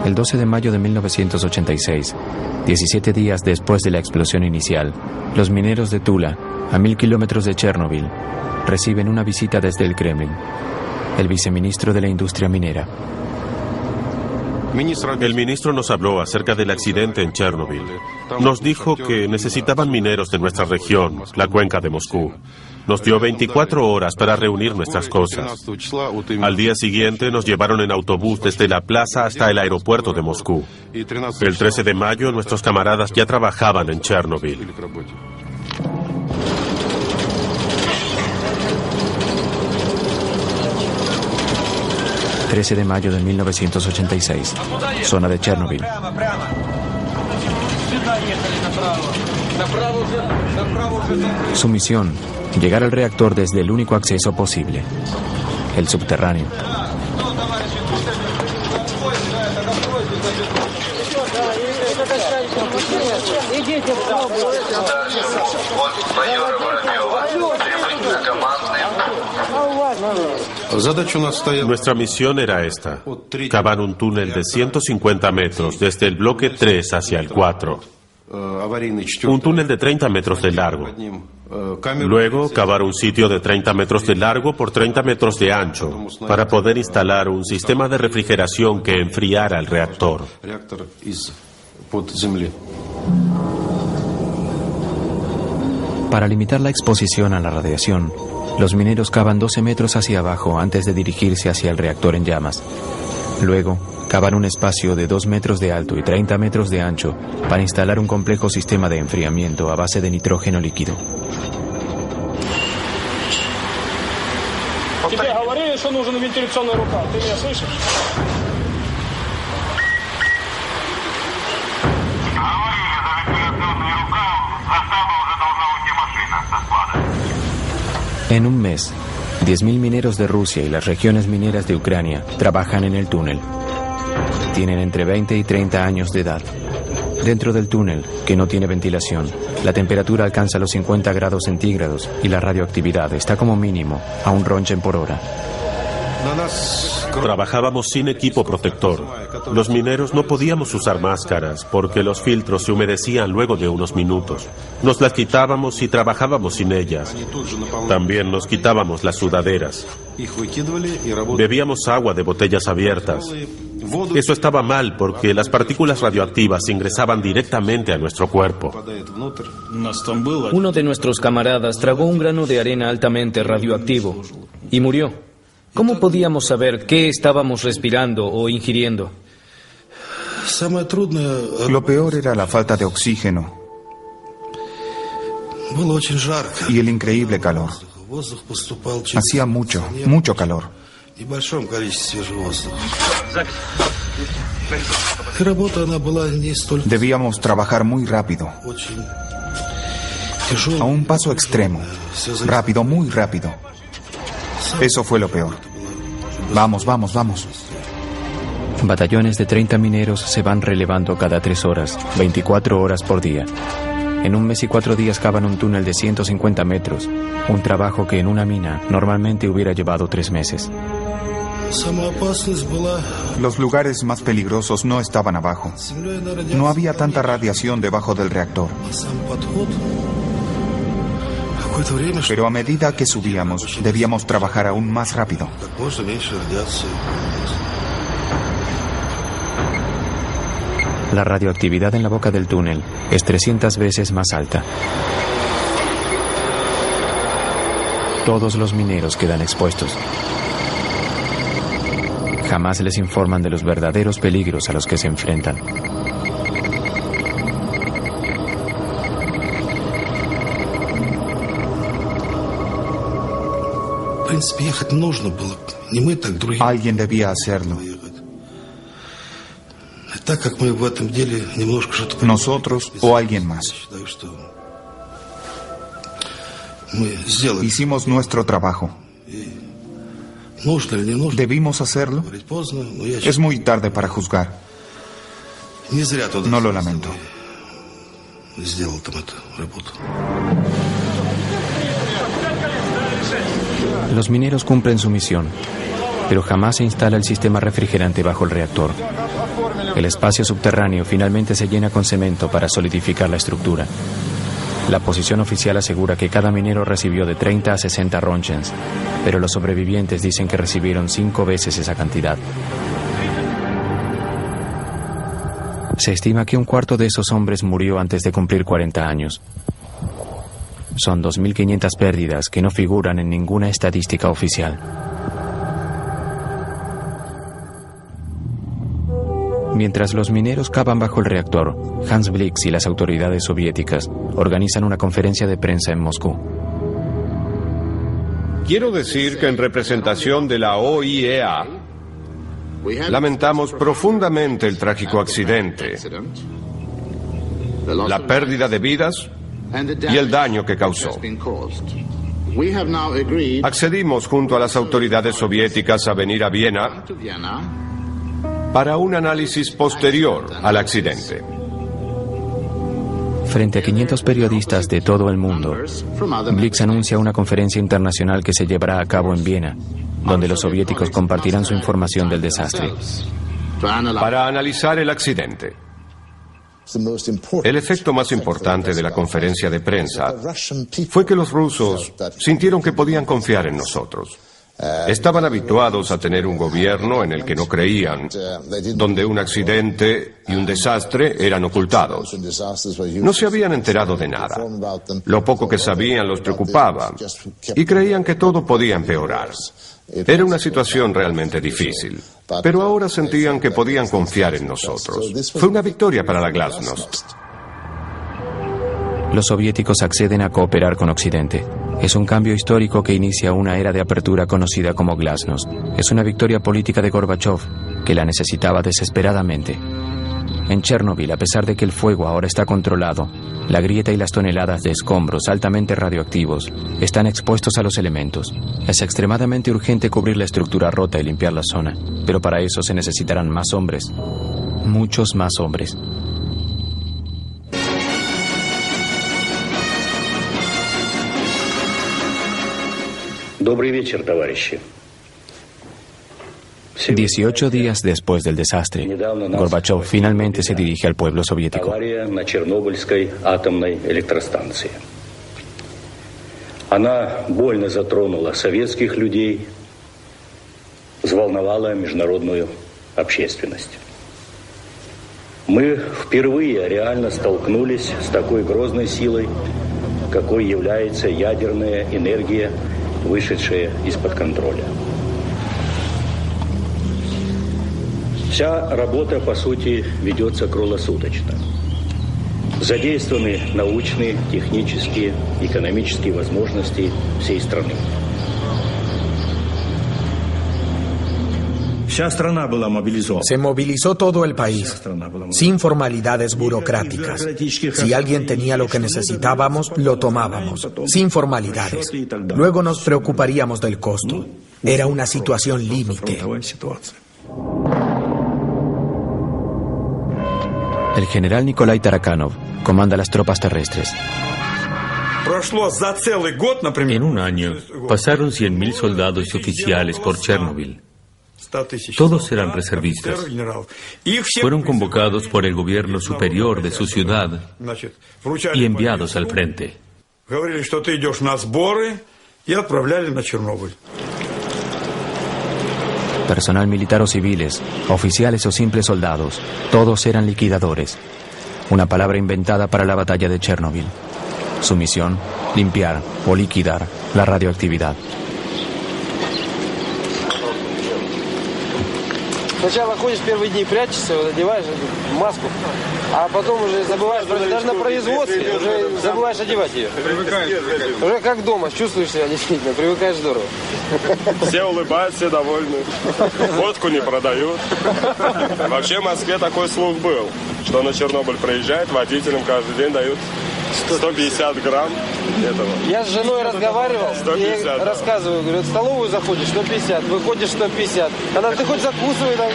El 12 de mayo de 1986, 17 días después de la explosión inicial, los mineros de Tula, a 1000 kilómetros de Chernobyl, reciben una visita desde el Kremlin. El viceministro de la industria minera. El ministro nos habló acerca del accidente en Chernobyl. Nos dijo que necesitaban mineros de nuestra región, la cuenca de Moscú. Nos dio 24 horas para reunir nuestras cosas. Al día siguiente nos llevaron en autobús desde la plaza hasta el aeropuerto de Moscú. El 13 de mayo nuestros camaradas ya trabajaban en Chernobyl. ...13 de mayo de 1986... ...zona de Chernobyl. Su misión... llegar al reactor desde el único acceso posible... el subterráneo. Nuestra misión era esta: cavar un túnel de 150 metros desde el bloque 3 hacia el 4. Un túnel de 30 metros de largo. Luego, cavar un sitio de 30 metros de largo por 30 metros de ancho para poder instalar un sistema de refrigeración que enfriara el reactor. Para limitar la exposición a la radiación, los mineros cavan 12 metros hacia abajo antes de dirigirse hacia el reactor en llamas. Luego, cavan un espacio de 2 metros de alto y 30 metros de ancho para instalar un complejo sistema de enfriamiento a base de nitrógeno líquido. En un mes, 10.000 mineros de Rusia y las regiones mineras de Ucrania trabajan en el túnel. Tienen entre 20 y 30 años de edad. Dentro del túnel, que no tiene ventilación, la temperatura alcanza los 50 grados centígrados y la radioactividad está como mínimo a 1 Rontgen por hora. Trabajábamos sin equipo protector. Los mineros no podíamos usar máscaras porque los filtros se humedecían luego de unos minutos. Nos las quitábamos y trabajábamos sin ellas. También nos quitábamos las sudaderas. Bebíamos agua de botellas abiertas. Eso estaba mal porque las partículas radioactivas ingresaban directamente a nuestro cuerpo. Uno de nuestros camaradas tragó un grano de arena altamente radioactivo y murió. ¿Cómo podíamos saber qué estábamos respirando o ingiriendo? Lo peor era la falta de oxígeno y el increíble calor. Hacía mucho calor. Debíamos trabajar muy rápido, a un paso extremo, rápido, muy rápido. Eso fue lo peor. Vamos. Batallones de 30 mineros se van relevando cada 3 horas, 24 horas por día. En un mes y 4 días cavan un túnel de 150 metros, un trabajo que en una mina normalmente hubiera llevado 3 meses. Los lugares más peligrosos no estaban abajo. No había tanta radiación debajo del reactor. Pero a medida que subíamos, debíamos trabajar aún más rápido. La radioactividad en la boca del túnel es 300 veces más alta. Todos los mineros quedan expuestos. Jamás les informan de los verdaderos peligros a los que se enfrentan. Alguien debía hacerlo. Nosotros o alguien más. Hicimos nuestro trabajo. ¿Debimos hacerlo? Es muy tarde para juzgar. No lo lamento. Los mineros cumplen su misión, pero jamás se instala el sistema refrigerante bajo el reactor. El espacio subterráneo finalmente se llena con cemento para solidificar la estructura. La posición oficial asegura que cada minero recibió de 30 a 60 Rontgens, pero los sobrevivientes dicen que recibieron 5 veces esa cantidad. Se estima que un cuarto de esos hombres murió antes de cumplir 40 años. Son 2.500 pérdidas que no figuran en ninguna estadística oficial. Mientras los mineros cavan bajo el reactor, Hans Blix y las autoridades soviéticas organizan una conferencia de prensa en Moscú. Quiero decir que en representación de la OIEA lamentamos profundamente el trágico accidente, la pérdida de vidas y el daño que causó. Accedimos junto a las autoridades soviéticas a venir a Viena para un análisis posterior al accidente. Frente a 500 periodistas de todo el mundo, Blix anuncia una conferencia internacional que se llevará a cabo en Viena, donde los soviéticos compartirán su información del desastre. Para analizar el accidente. El efecto más importante de la conferencia de prensa fue que los rusos sintieron que podían confiar en nosotros. Estaban habituados a tener un gobierno en el que no creían, donde un accidente y un desastre eran ocultados. No se habían enterado de nada. Lo poco que sabían los preocupaba y creían que todo podía empeorar. Era una situación realmente difícil, pero ahora sentían que podían confiar en nosotros. Fue una victoria para la Glasnost. Los soviéticos acceden a cooperar con Occidente. Es un cambio histórico que inicia una era de apertura conocida como Glasnost. Es una victoria política de Gorbachov, que la necesitaba desesperadamente. En Chernobyl, a pesar de que el fuego ahora está controlado, la grieta y las toneladas de escombros altamente radioactivos están expuestos a los elementos. Es extremadamente urgente cubrir la estructura rota y limpiar la zona, pero para eso se necesitarán más hombres, muchos más hombres. Добрый вечер, товарищи. 18 días después del desastre, Gorbachov finalmente se dirige al pueblo soviético. Авария на Чернобыльской атомной электростанции. Она больно затронула советских людей, взволновала международную общественность. Мы впервые реально столкнулись с такой грозной силой, какой является ядерная энергия, вышедшая из-под контроля. Вся работа, по сути, ведется круглосуточно. Задействованы научные, технические, экономические возможности всей страны. Se movilizó todo el país, sin formalidades burocráticas. Si alguien tenía lo que necesitábamos, lo tomábamos, sin formalidades. Luego nos preocuparíamos del costo. Era una situación límite. El general Nikolai Tarakanov comanda las tropas terrestres. En un año pasaron 100.000 soldados y oficiales por Chernobyl. Todos eran reservistas. Fueron convocados por el gobierno superior de su ciudad y enviados al frente. Personal militar o civiles, oficiales o simples soldados, todos eran liquidadores. Una palabra inventada para la batalla de Chernobyl. Su misión, limpiar o liquidar la radioactividad. Сначала ходишь первые дни, прячешься, одеваешь маску, а потом уже забываешь, даже на производстве уже забываешь одевать ее. Уже как дома, чувствуешь себя действительно, привыкаешь здорово. Все улыбаются, все довольны. Водку не продают. Вообще в Москве такой слух был, что на Чернобыль приезжает, водителям каждый день дают 150 грамм этого. Я с женой разговаривал, и рассказываю, говорю, в столовую заходишь 150, выходишь 150. Она, ты хоть закусывай там.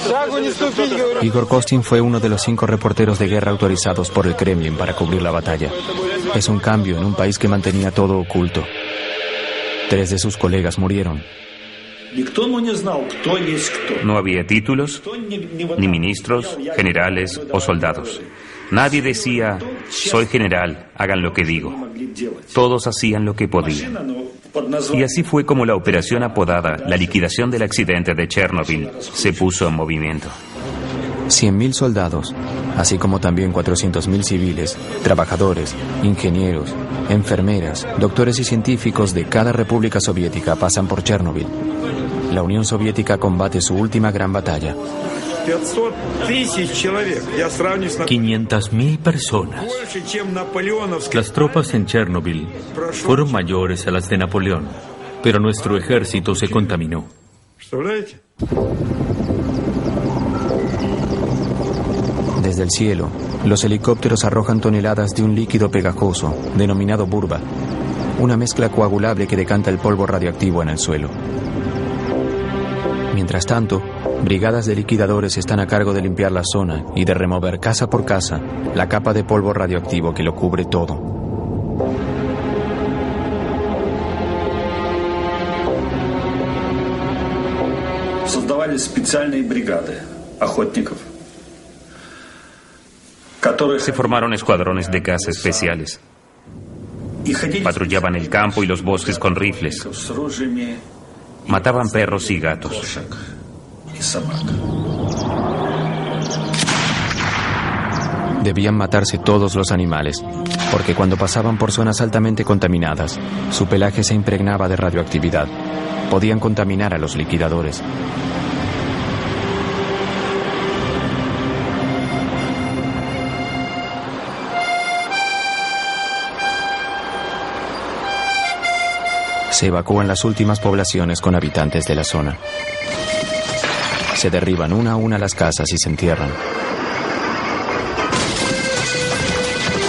Шагу не ступить, говорю. Igor Kostin fue uno de los 5 reporteros de guerra autorizados por el Kremlin para cubrir la batalla. Es un cambio en un país que mantenía todo oculto. 3 de sus colegas murieron. No había títulos, ni ministros, generales o soldados. Nadie decía, soy general, hagan lo que digo. Todos hacían lo que podían. Y así fue como la operación apodada la liquidación del accidente de Chernobyl se puso en movimiento. 100.000 soldados, así como también 400.000 civiles, trabajadores, ingenieros, enfermeras, doctores y científicos de cada república soviética pasan por Chernobyl. La Unión Soviética combate su última gran batalla. 500.000 personas. Las tropas en Chernobyl fueron mayores a las de Napoleón, pero nuestro ejército se contaminó. Desde el cielo, los helicópteros arrojan toneladas de un líquido pegajoso, denominado burba, una mezcla coagulable que decanta el polvo radioactivo en el suelo. Mientras tanto, brigadas de liquidadores están a cargo de limpiar la zona y de remover casa por casa la capa de polvo radioactivo que lo cubre todo. Создавались специальные бригады охотников. Se formaron escuadrones de caza especiales. Patrullaban el campo y los bosques con rifles. Mataban perros y gatos. Debían matarse todos los animales, porque cuando pasaban por zonas altamente contaminadas, su pelaje se impregnaba de radioactividad. Podían contaminar a los liquidadores. Se evacúan las últimas poblaciones con habitantes de la zona. Se derriban una a una las casas y se entierran.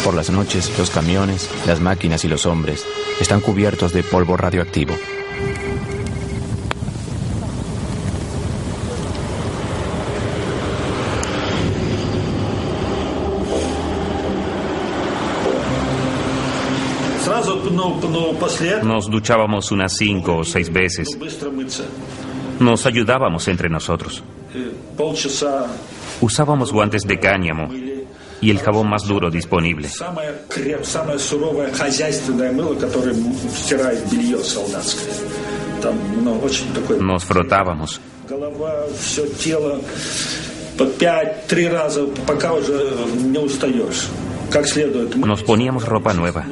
Por las noches, los camiones, las máquinas y los hombres están cubiertos de polvo radioactivo. Nos duchábamos unas 5 o 6 veces. Nos ayudábamos entre nosotros. Usábamos guantes de cáñamo y el jabón más duro disponible. Nos frotábamos. Nos poníamos ropa nueva.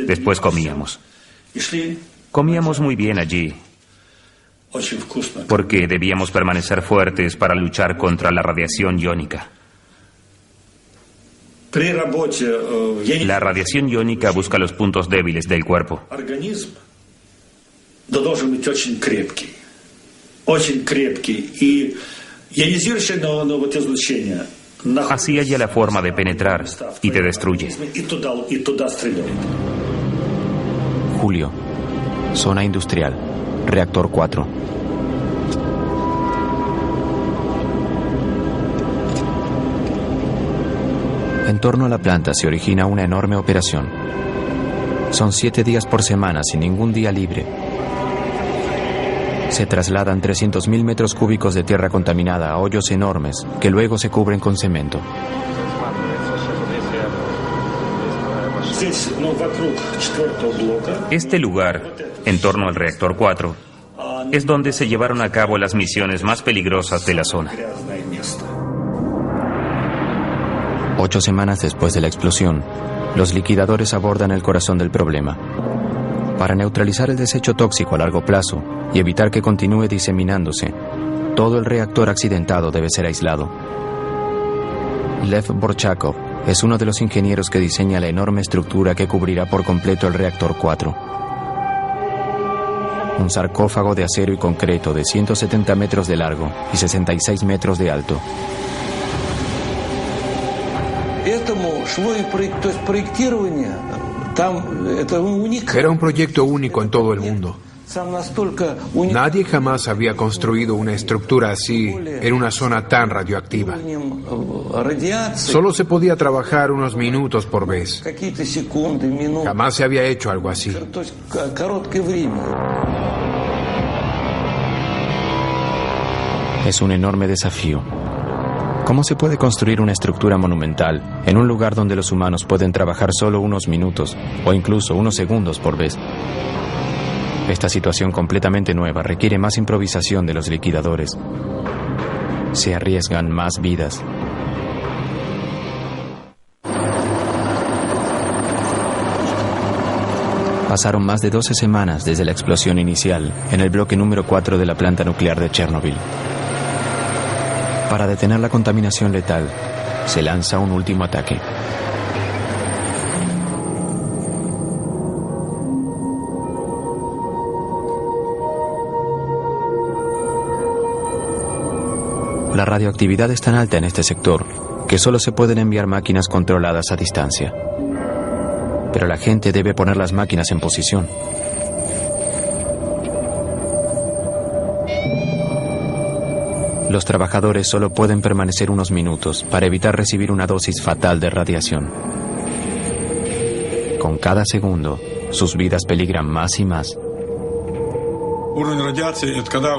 Después comíamos. Comíamos muy bien allí, porque debíamos permanecer fuertes para luchar contra la radiación iónica. La radiación iónica busca los puntos débiles del cuerpo. Así halla la forma de penetrar y te destruye. Julio, zona industrial, reactor 4. En torno a la planta se origina una enorme operación. Son 7 días por semana sin ningún día libre. Se trasladan 300.000 metros cúbicos de tierra contaminada a hoyos enormes que luego se cubren con cemento. Este lugar, en torno al reactor 4, es donde se llevaron a cabo las misiones más peligrosas de la zona. 8 semanas después de la explosión, los liquidadores abordan el corazón del problema. Para neutralizar el desecho tóxico a largo plazo y evitar que continúe diseminándose, todo el reactor accidentado debe ser aislado. Lev Borchakov es uno de los ingenieros que diseña la enorme estructura que cubrirá por completo el reactor 4. Un sarcófago de acero y concreto de 170 metros de largo y 66 metros de alto. Era un proyecto único en todo el mundo. Nadie jamás había construido una estructura así en una zona tan radioactiva. Solo se podía trabajar unos minutos por vez. Jamás se había hecho algo así. Es un enorme desafío. ¿Cómo se puede construir una estructura monumental en un lugar donde los humanos pueden trabajar solo unos minutos o incluso unos segundos por vez? Esta situación completamente nueva requiere más improvisación de los liquidadores. Se arriesgan más vidas. Pasaron más de 12 semanas desde la explosión inicial en el bloque número 4 de la planta nuclear de Chernobyl. Para detener la contaminación letal, se lanza un último ataque. La radioactividad es tan alta en este sector que solo se pueden enviar máquinas controladas a distancia. Pero la gente debe poner las máquinas en posición. Los trabajadores solo pueden permanecer unos minutos para evitar recibir una dosis fatal de radiación. Con cada segundo, sus vidas peligran más y más.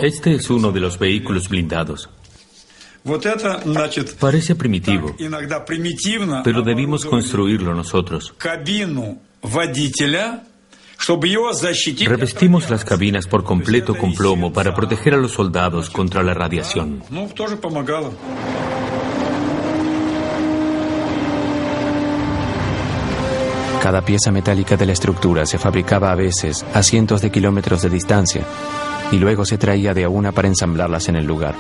Este es uno de los vehículos blindados. Parece primitivo, pero debimos construirlo nosotros. Revestimos las cabinas por completo con plomo para proteger a los soldados contra la radiación. Cada pieza metálica de la estructura se fabricaba a veces a cientos de kilómetros de distancia y luego se traía de a una para ensamblarlas en el lugar.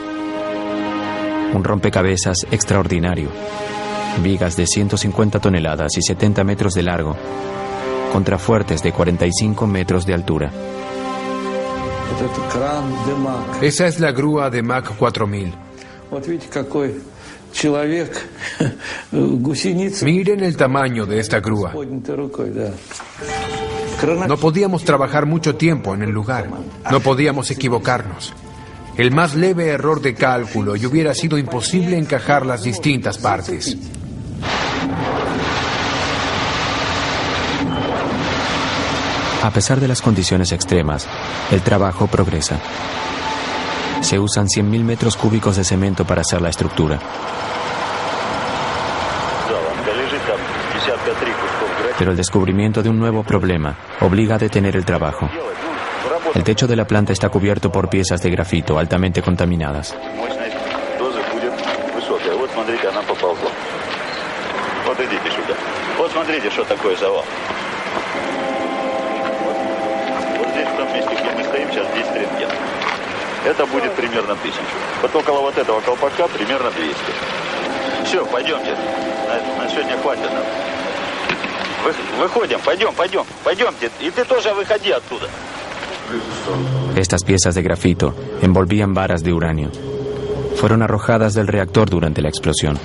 Un rompecabezas extraordinario. Vigas de 150 toneladas y 70 metros de largo, contrafuertes de 45 metros de altura. Esa es la grúa de Mach 4000. Miren el tamaño de esta grúa. No podíamos trabajar mucho tiempo en el lugar. No podíamos equivocarnos. El más leve error de cálculo y hubiera sido imposible encajar las distintas partes. A pesar de las condiciones extremas, el trabajo progresa. Se usan 100.000 metros cúbicos de cemento para hacer la estructura. Pero el descubrimiento de un nuevo problema obliga a detener el trabajo. El techo de la planta está cubierto por piezas de grafito altamente contaminadas. Это будет примерно 1000. Вот около вот этого колпака примерно 200. Все, пойдемте. На сегодня хватит нам. Выходим, пойдемте. И ты тоже выходи оттуда. Estas piezas de grafito envolvían varas de uranio. Fueron arrojadas del reactor durante la explosión.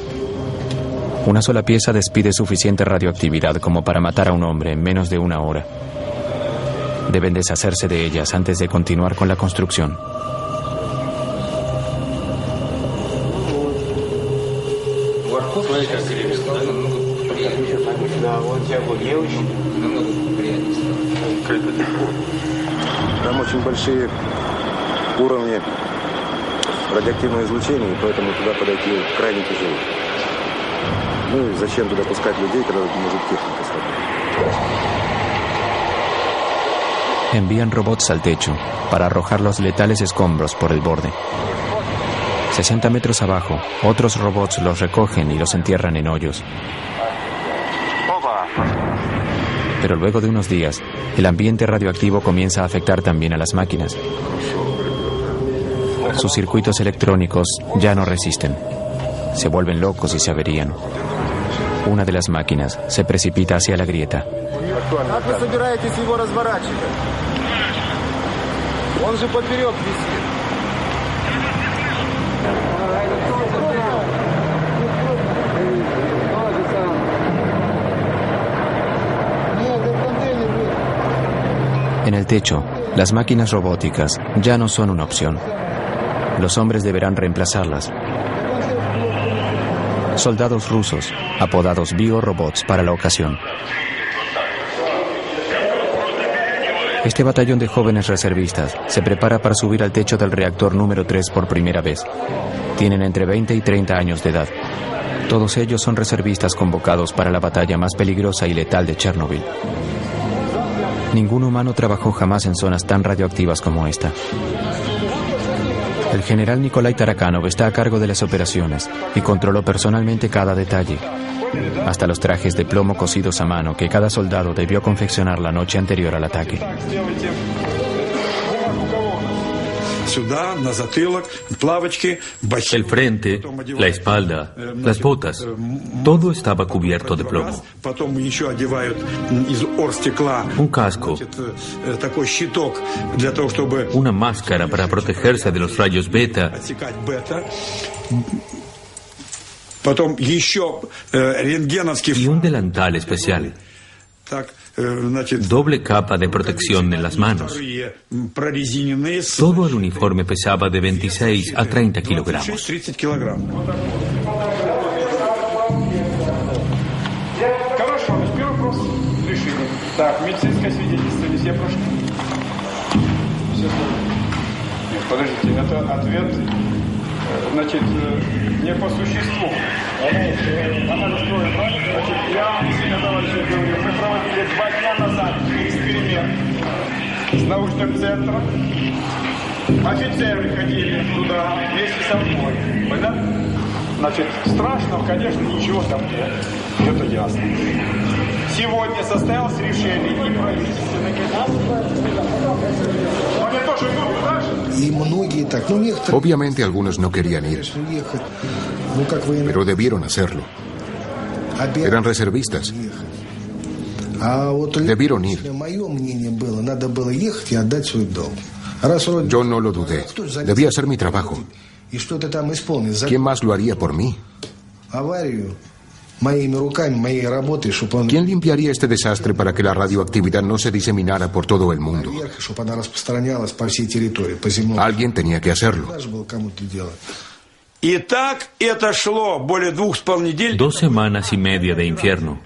Una sola pieza despide suficiente radioactividad como para matar a un hombre en menos de una hora. Deben deshacerse de ellas antes de continuar con la construcción. Там очень большие уровни радиоактивного излучения, поэтому туда подойти крайне тяжело. Ну и зачем туда пускать людей, когда может техника сработать? Envían robots al techo para arrojar los letales escombros por el borde. 60 metros abajo, otros robots los recogen y los entierran en hoyos. Pero luego de unos días, el ambiente radioactivo comienza a afectar también a las máquinas. Sus circuitos electrónicos ya no resisten. Se vuelven locos y se averían. Una de las máquinas se precipita hacia la grieta. En el techo, las máquinas robóticas ya no son una opción. Los hombres deberán reemplazarlas. Soldados rusos, apodados biorobots para la ocasión. Este batallón de jóvenes reservistas se prepara para subir al techo del reactor número 3 por primera vez. Tienen entre 20 y 30 años de edad. Todos ellos son reservistas convocados para la batalla más peligrosa y letal de Chernobyl. Ningún humano trabajó jamás en zonas tan radioactivas como esta. El general Nikolai Tarakanov está a cargo de las operaciones y controló personalmente cada detalle, hasta los trajes de plomo cosidos a mano que cada soldado debió confeccionar la noche anterior al ataque. El frente, la espalda, las botas, todo estaba cubierto de plomo. Un casco, una máscara para protegerse de los rayos beta, y un delantal especial. Doble capa de protección en las manos. Todo el uniforme pesaba de 26 a 30 kilogramos. Значит, не по существу. Анализ крови, правильно? Значит, я сегодня, товарищи, говорю, мы проводили 2 дня назад эксперимент с научным центром. Офицеры ходили туда вместе со мной. Понятно? Значит, страшного, конечно, ничего там нет. Это ясно. Сегодня состоялось решение и правительственное. Они тоже идут туда же? Obviamente algunos no querían ir, pero debieron hacerlo. Eran reservistas. Debieron ir. Yo no lo dudé. Debía hacer mi trabajo. ¿Quién más lo haría por mí? ¿Quién limpiaría este desastre para que la radioactividad no se diseminara por todo el mundo? Alguien tenía que hacerlo. 2 semanas y media de infierno.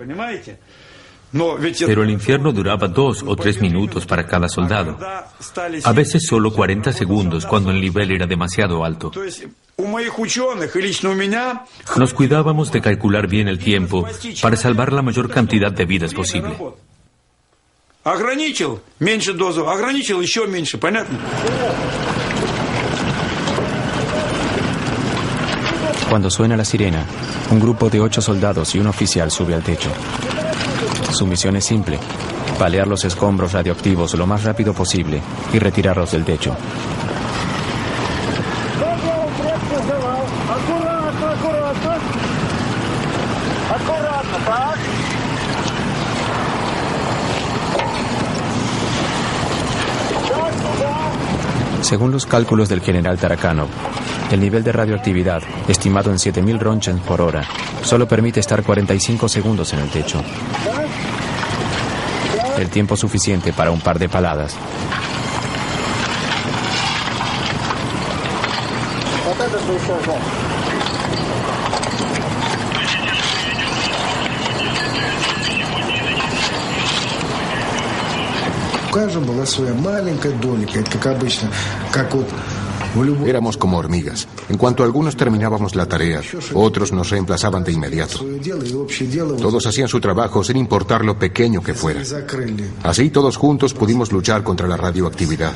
Pero el infierno duraba 2 o 3 minutos para cada soldado. A veces solo 40 segundos cuando el nivel era demasiado alto. Nos cuidábamos de calcular bien el tiempo para salvar la mayor cantidad de vidas posible. Cuando suena la sirena, un grupo de 8 soldados y un oficial sube al techo. Su misión es simple: palear los escombros radioactivos lo más rápido posible y retirarlos del techo. Según los cálculos del general Tarakanov, el nivel de radioactividad, estimado en 7000 Roentgens por hora, solo permite estar 45 segundos en el techo. El tiempo suficiente para un par de paladas. Éramos como hormigas. En cuanto algunos terminábamos la tarea, otros nos reemplazaban de inmediato. Todos hacían su trabajo sin importar lo pequeño que fuera. Así todos juntos pudimos luchar contra la radioactividad.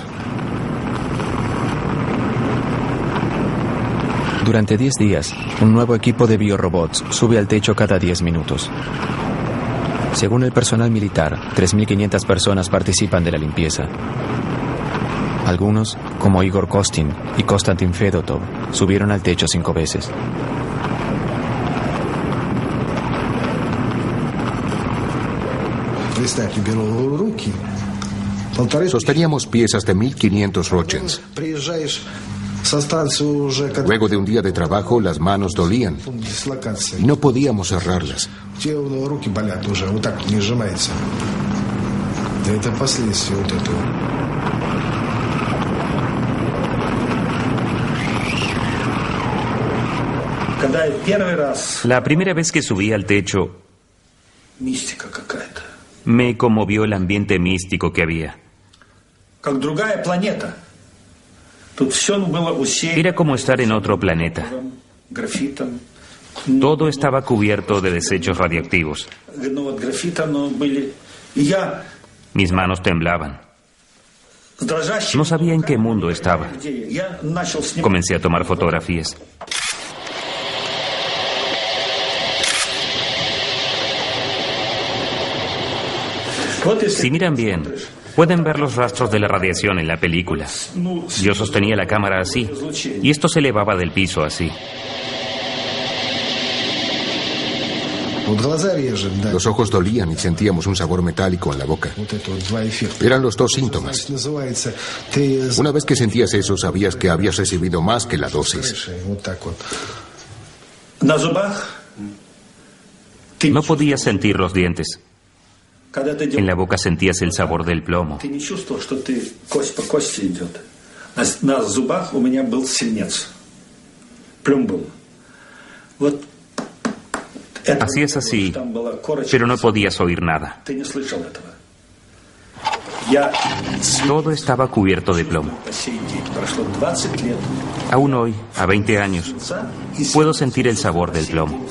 Durante 10 días, un nuevo equipo de biorobots sube al techo cada 10 minutos. Según el personal militar, 3.500 personas participan de la limpieza. Algunos, como Igor Kostin y Konstantin Fedotov, subieron al techo 5 veces. Sosteníamos piezas de 1.500 Roentgens. Luego de un día de trabajo, las manos dolían y no podíamos cerrarlas. La primera vez que subí al techo, me conmovió el ambiente místico que había. Era como estar en otro planeta. Todo estaba cubierto de desechos radiactivos. Mis manos temblaban. No sabía en qué mundo estaba. Comencé a tomar fotografías. Si miran bien, pueden ver los rastros de la radiación en la película. Yo sostenía la cámara así, y esto se elevaba del piso así. Los ojos dolían y sentíamos un sabor metálico en la boca. Eran los dos síntomas. Una vez que sentías eso, sabías que habías recibido más que la dosis. No podías sentir los dientes. En la boca sentías el sabor del plomo. Hacías así, pero no podías oír nada. Todo estaba cubierto de plomo. Aún hoy, a 20 años, puedo sentir el sabor del plomo.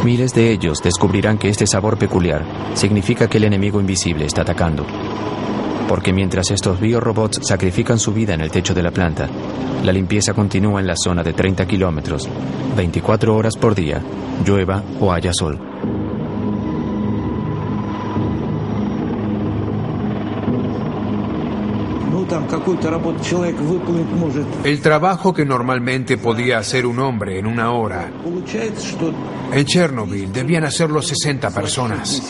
Miles de ellos descubrirán que este sabor peculiar significa que el enemigo invisible está atacando. Porque mientras estos biorobots sacrifican su vida en el techo de la planta, la limpieza continúa en la zona de 30 kilómetros, 24 horas por día, llueva o haya sol. El trabajo que normalmente podía hacer un hombre en una hora, en Chernobyl debían hacerlo 60 personas.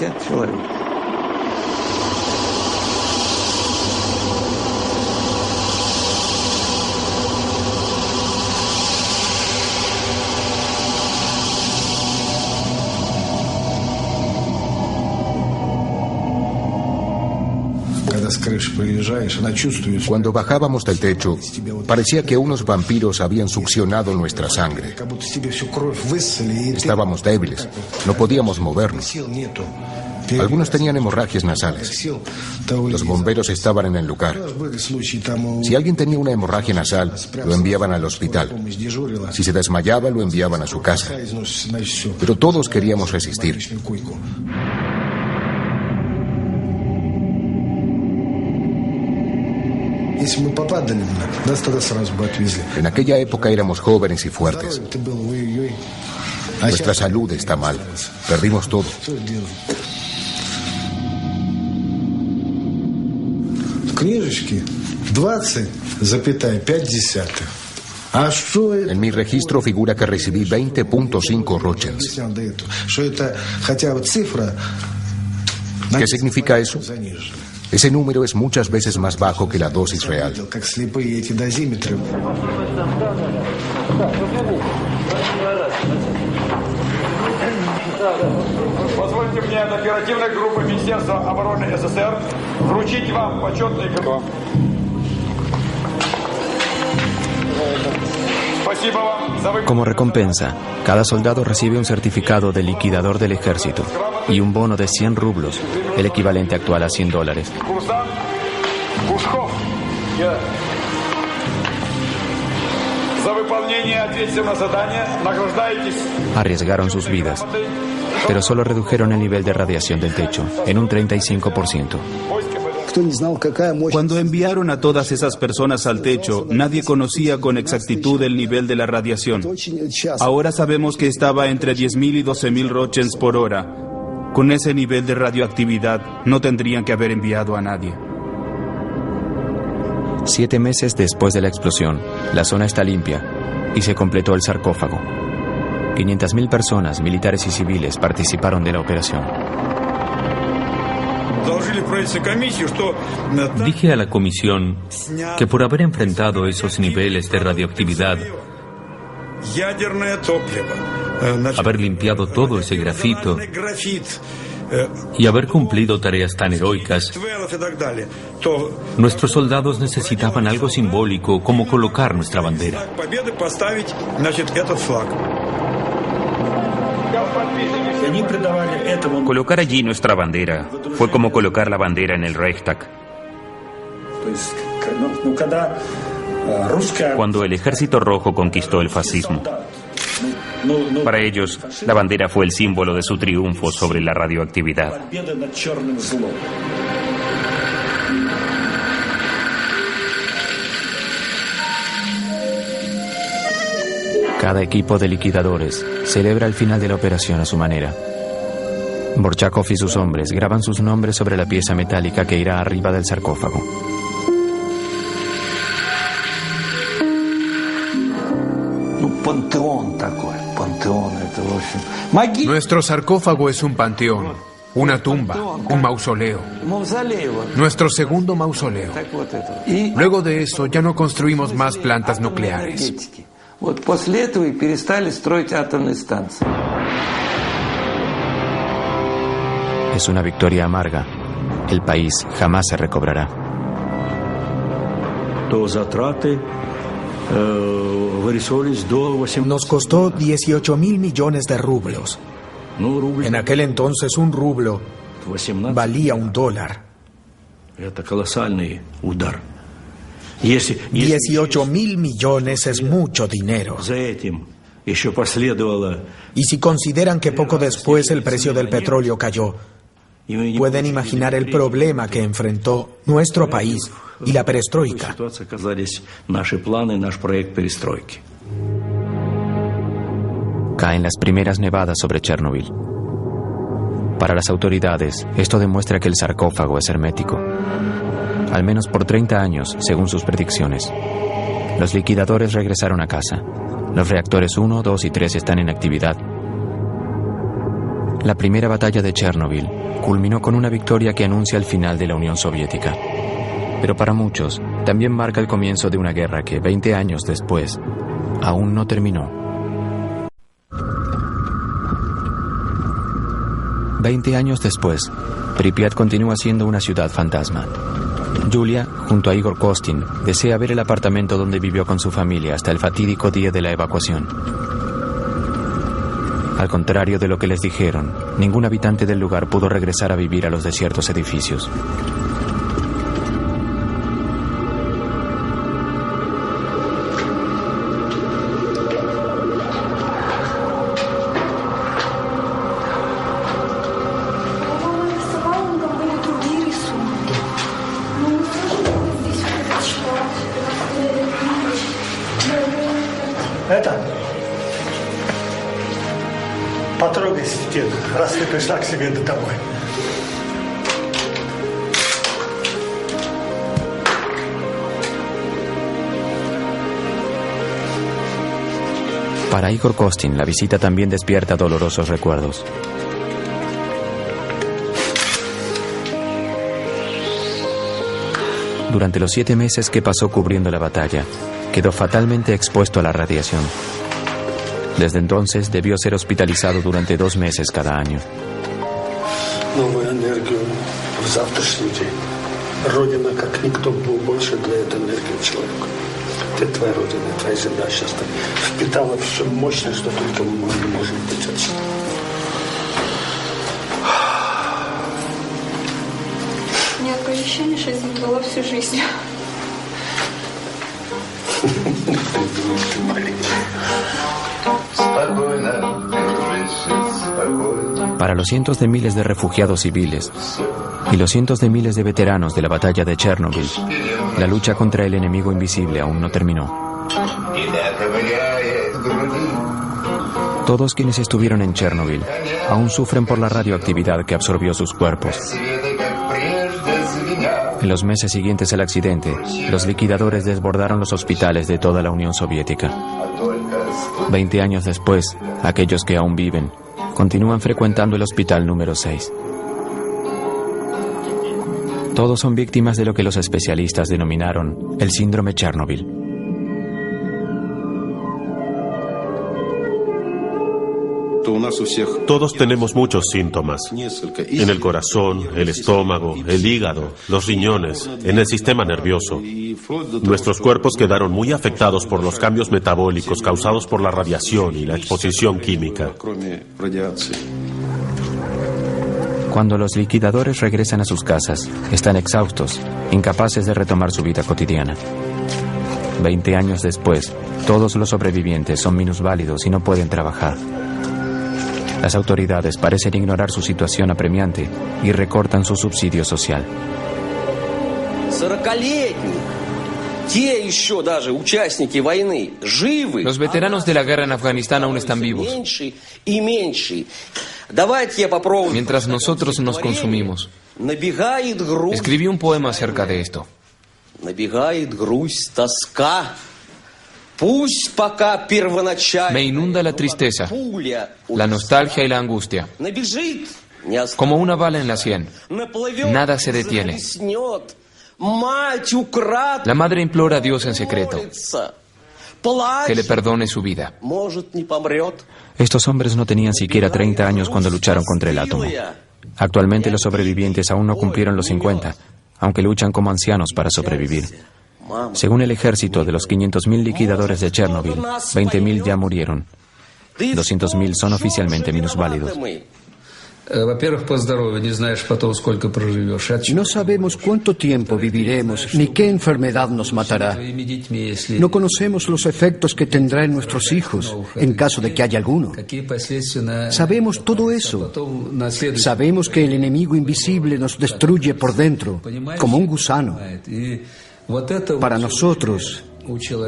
Cuando bajábamos del techo, parecía que unos vampiros habían succionado nuestra sangre. Estábamos débiles, no podíamos movernos. Algunos tenían hemorragias nasales. Los bomberos estaban en el lugar. Si alguien tenía una hemorragia nasal, lo enviaban al hospital. Si se desmayaba, lo enviaban a su casa. Pero todos queríamos resistir. En aquella época éramos jóvenes y fuertes. Nuestra salud está mal. Perdimos todo. En mi registro figura que recibí 20.5 Roentgens. ¿Qué significa eso? Ese número es muchas veces más bajo que la dosis real. Позвольте мне от оперативной группы Министерства обороны СССР вручить вам почетный герой. Como recompensa, cada soldado recibe un certificado de liquidador del ejército y un bono de 100 rublos, el equivalente actual a $100. Arriesgaron sus vidas, pero solo redujeron el nivel de radiación del techo en un 35%. Cuando enviaron a todas esas personas al techo, nadie conocía con exactitud el nivel de la radiación. Ahora sabemos que estaba entre 10.000 y 12.000 Roentgens por hora. Con ese nivel de radioactividad, no tendrían que haber enviado a nadie. 7 meses después de la explosión, la zona está limpia y se completó el sarcófago. 500.000 personas, militares y civiles, participaron de la operación. Dije a la comisión que por haber enfrentado esos niveles de radioactividad, haber limpiado todo ese grafito y haber cumplido tareas tan heroicas, nuestros soldados necesitaban algo simbólico como colocar nuestra bandera. Colocar allí nuestra bandera fue como colocar la bandera en el Reichstag. Cuando el Ejército Rojo conquistó el fascismo, para ellos, la bandera fue el símbolo de su triunfo sobre la radioactividad. Cada equipo de liquidadores celebra el final de la operación a su manera. Borchakov y sus hombres graban sus nombres sobre la pieza metálica que irá arriba del sarcófago. Nuestro sarcófago es un panteón, una tumba, un mausoleo. Nuestro segundo mausoleo. Luego de eso ya no construimos más plantas nucleares. Es una victoria amarga. El país jamás se recobrará. Nos costó 18.000 millones de rublos. En aquel entonces un rublo valía $1. 18.000 millones es mucho dinero. Y si consideran que poco después el precio del petróleo cayó, pueden imaginar el problema que enfrentó nuestro país y la perestroika. Caen las primeras nevadas sobre Chernobyl. Para las autoridades, esto demuestra que el sarcófago es hermético. Al menos por 30 años, según sus predicciones. Los liquidadores regresaron a casa. Los reactores 1, 2 y 3 están en actividad. La primera batalla de Chernobyl culminó con una victoria que anuncia el final de la Unión Soviética. Pero para muchos, también marca el comienzo de una guerra que, 20 años después, aún no terminó. 20 años después, Pripyat continúa siendo una ciudad fantasma. Yulia, junto a Igor Kostin, desea ver el apartamento donde vivió con su familia hasta el fatídico día de la evacuación. Al contrario de lo que les dijeron, ningún habitante del lugar pudo regresar a vivir a los desiertos edificios. Para Igor Kostin, la visita también despierta dolorosos recuerdos. Durante los 7 meses que pasó cubriendo la batalla, quedó fatalmente expuesto a la radiación. Desde entonces debió ser hospitalizado durante 2 meses cada año. Para los cientos de miles de refugiados civiles y los cientos de miles de veteranos de la batalla de Chernobyl, la lucha contra el enemigo invisible aún no terminó. Todos quienes estuvieron en Chernobyl aún sufren por la radioactividad que absorbió sus cuerpos. En los meses siguientes al accidente, los liquidadores desbordaron los hospitales de toda la Unión Soviética. 20 años después, aquellos que aún viven continúan frecuentando el hospital número 6. Todos son víctimas de lo que los especialistas denominaron el síndrome Chernobyl. Todos tenemos muchos síntomas. En el corazón, el estómago, el hígado, los riñones, en el sistema nervioso. Nuestros cuerpos quedaron muy afectados por los cambios metabólicos causados por la radiación y la exposición química. Cuando los liquidadores regresan a sus casas, están exhaustos, incapaces de retomar su vida cotidiana. 20 años después, todos los sobrevivientes son minusválidos y no pueden trabajar. Las autoridades parecen ignorar su situación apremiante y recortan su subsidio social. Los veteranos de la guerra en Afganistán aún están vivos. Mientras nosotros nos consumimos. Escribí un poema acerca de esto. Me inunda la tristeza, la nostalgia y la angustia. Como una bala en la sien. Nada se detiene. La madre implora a Dios en secreto que le perdone su vida. Estos hombres no tenían siquiera 30 años cuando lucharon contra el átomo. Actualmente los sobrevivientes aún no cumplieron los 50, aunque luchan como ancianos para sobrevivir. Según el ejército, de los 500.000 liquidadores de Chernobyl, 20.000 ya murieron. 200.000 son oficialmente minusválidos. No sabemos cuánto tiempo viviremos ni qué enfermedad nos matará. No conocemos los efectos que tendrá en nuestros hijos, en caso de que haya alguno. Sabemos todo eso. Sabemos que el enemigo invisible nos destruye por dentro, como un gusano. Para nosotros,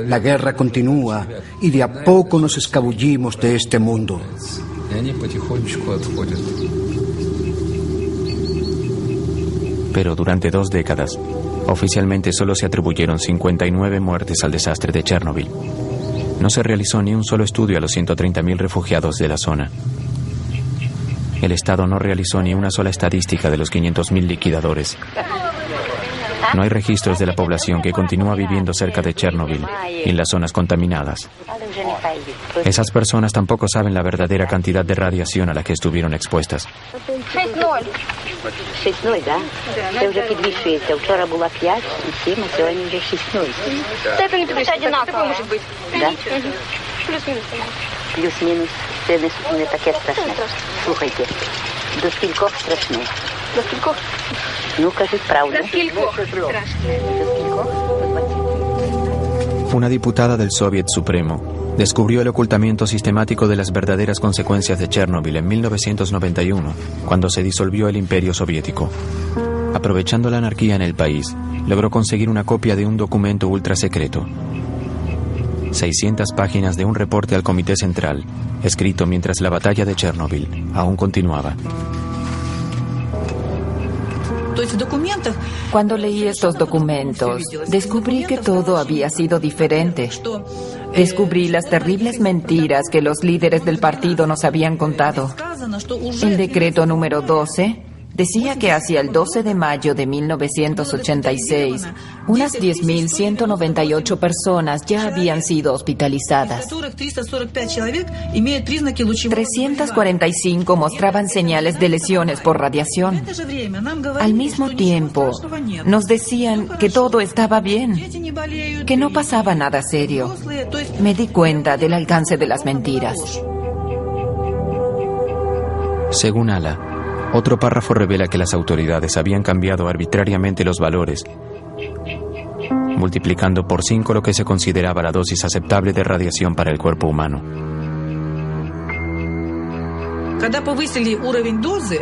la guerra continúa y de a poco nos escabullimos de este mundo. Pero durante 2 décadas, oficialmente solo se atribuyeron 59 muertes al desastre de Chernobyl. No se realizó ni un solo estudio a los 130.000 refugiados de la zona. El Estado no realizó ni una sola estadística de los 500.000 liquidadores. No hay registros de la población que continúa viviendo cerca de Chernobyl y en las zonas contaminadas. Esas personas tampoco saben la verdadera cantidad de radiación a la que estuvieron expuestas. 6-0, да? Це вже підвищується. Вчора була 5 і 7, а сьогодні вже 6-0. Степені тут одинаково може бути. Да? Плюс-мінус. Плюс-мінус. Це не таке страшне. Слухайте, до скількох страшне? До скількох? Ну, кажіть правду. До скількох страшне? До скількох? Una diputada del Soviet Supremo descubrió el ocultamiento sistemático de las verdaderas consecuencias de Chernobyl en 1991, cuando se disolvió el Imperio Soviético. Aprovechando la anarquía en el país, logró conseguir una copia de un documento ultrasecreto. 600 páginas de un reporte al Comité Central, escrito mientras la batalla de Chernobyl aún continuaba. Cuando leí estos documentos, descubrí que todo había sido diferente. Descubrí las terribles mentiras que los líderes del partido nos habían contado. El decreto número 12 decía que hacia el 12 de mayo de 1986, unas 10.198 personas ya habían sido hospitalizadas. 345 mostraban señales de lesiones por radiación. Al mismo tiempo, nos decían que todo estaba bien, que no pasaba nada serio. Me di cuenta del alcance de las mentiras. Según Ala, otro párrafo revela que las autoridades habían cambiado arbitrariamente los valores, multiplicando por 5 lo que se consideraba la dosis aceptable de radiación para el cuerpo humano.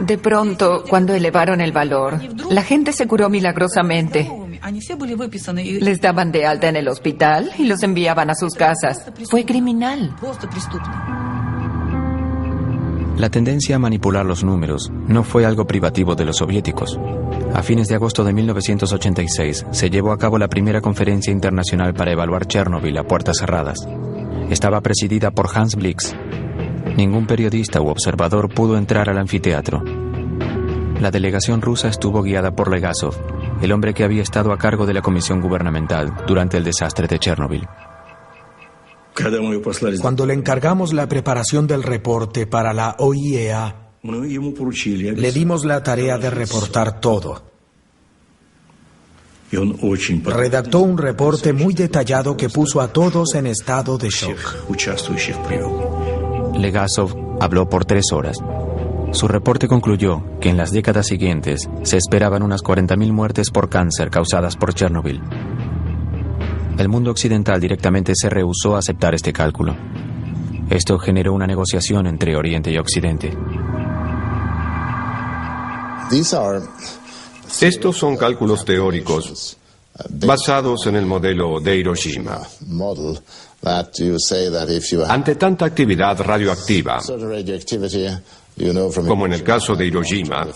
De pronto, cuando elevaron el valor, la gente se curó milagrosamente. Les daban de alta en el hospital y los enviaban a sus casas. Fue criminal. La tendencia a manipular los números no fue algo privativo de los soviéticos. A fines de agosto de 1986 se llevó a cabo la primera conferencia internacional para evaluar Chernobyl a puertas cerradas. Estaba presidida por Hans Blix. Ningún periodista u observador pudo entrar al anfiteatro. La delegación rusa estuvo guiada por Legasov, el hombre que había estado a cargo de la comisión gubernamental durante el desastre de Chernobyl. Cuando le encargamos la preparación del reporte para la OIEA, le dimos la tarea de reportar todo. Redactó un reporte muy detallado que puso a todos en estado de shock. Legasov habló por 3 horas. Su reporte concluyó que en las décadas siguientes se esperaban unas 40.000 muertes por cáncer causadas por Chernobyl. El mundo occidental directamente se rehusó a aceptar este cálculo. Esto generó una negociación entre Oriente y Occidente. Estos son cálculos teóricos basados en el modelo de Hiroshima. Ante tanta actividad radioactiva, como en el caso de Hiroshima,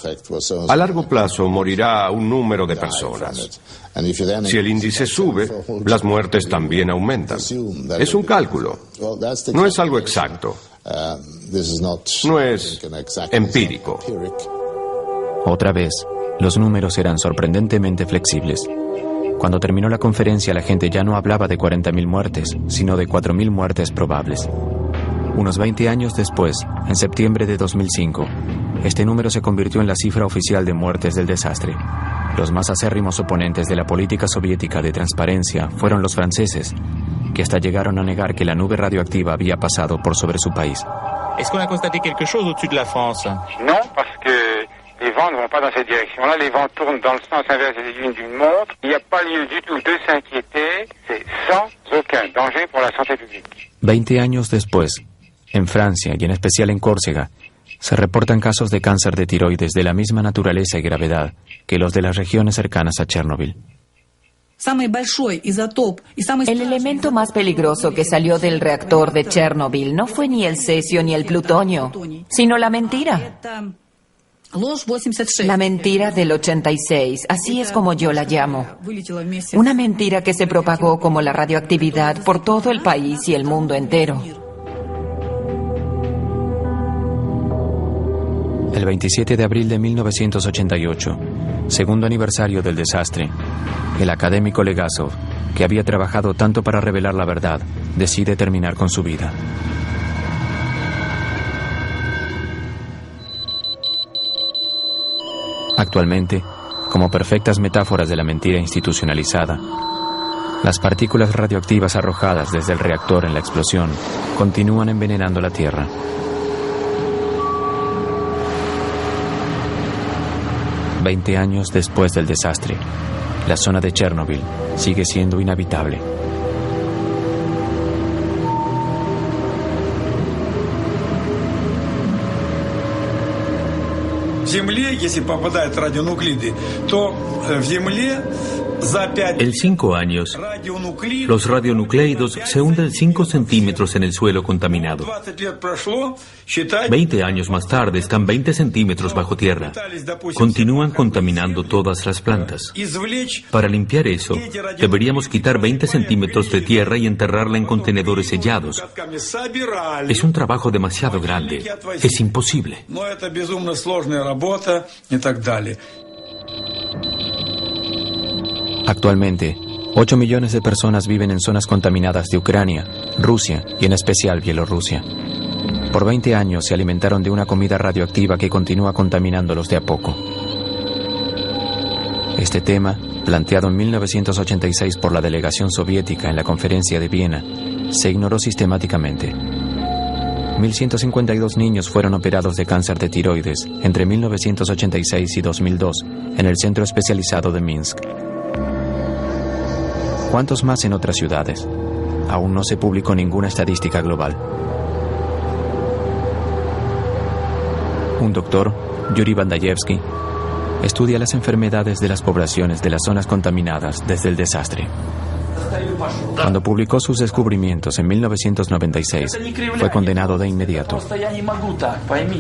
a largo plazo morirá un número de personas. Si el índice sube, las muertes también aumentan. Es un cálculo. No es algo exacto. No es empírico. Otra vez, los números eran sorprendentemente flexibles. Cuando terminó la conferencia, la gente ya no hablaba de 40.000 muertes, sino de 4.000 muertes probables. Unos 20 años después, en septiembre de 2005, este número se convirtió en la cifra oficial de muertes del desastre. Los más acérrimos oponentes de la política soviética de transparencia fueron los franceses, que hasta llegaron a negar que la nube radioactiva había pasado por sobre su país. Est-ce qu'on a constaté quelque chose au-dessus de la France? Non, parce que les vents ne vont pas dans cette direction-là. Les vents tournent dans le sens inverse des aiguilles d'une montre. Il n'y a pas lieu du tout de s'inquiéter. C'est sans aucun danger pour la santé publique. 20 años después, en Francia y en especial en Córcega, se reportan casos de cáncer de tiroides de la misma naturaleza y gravedad que los de las regiones cercanas a Chernobyl. El elemento más peligroso que salió del reactor de Chernobyl no fue ni el cesio ni el plutonio, sino la mentira. La mentira del 86, así es como yo la llamo. Una mentira que se propagó como la radioactividad por todo el país y el mundo entero. El 27 de abril de 1988, segundo aniversario del desastre, el académico Legasov, que había trabajado tanto para revelar la verdad, decide terminar con su vida. Actualmente, como perfectas metáforas de la mentira institucionalizada, las partículas radioactivas arrojadas desde el reactor en la explosión continúan envenenando la Tierra. Veinte años después del desastre, la zona de Chernobyl sigue siendo inhabitable. En 5 años, los radionucleidos se hunden 5 centímetros en el suelo contaminado. 20 años más tarde están 20 centímetros bajo tierra. Continúan contaminando todas las plantas. Para limpiar eso, deberíamos quitar 20 centímetros de tierra y enterrarla en contenedores sellados. Es un trabajo demasiado grande. Es imposible. Actualmente, 8 millones de personas viven en zonas contaminadas de Ucrania, Rusia y en especial Bielorrusia. Por 20 años se alimentaron de una comida radioactiva que continúa contaminándolos de a poco. Este tema, planteado en 1986 por la delegación soviética en la conferencia de Viena, se ignoró sistemáticamente. 1.152 niños fueron operados de cáncer de tiroides entre 1986 y 2002 en el centro especializado de Minsk. ¿Cuántos más en otras ciudades? Aún no se publicó ninguna estadística global. Un doctor, Yuri Bandayevsky, estudia las enfermedades de las poblaciones de las zonas contaminadas desde el desastre. Cuando publicó sus descubrimientos en 1996, fue condenado de inmediato.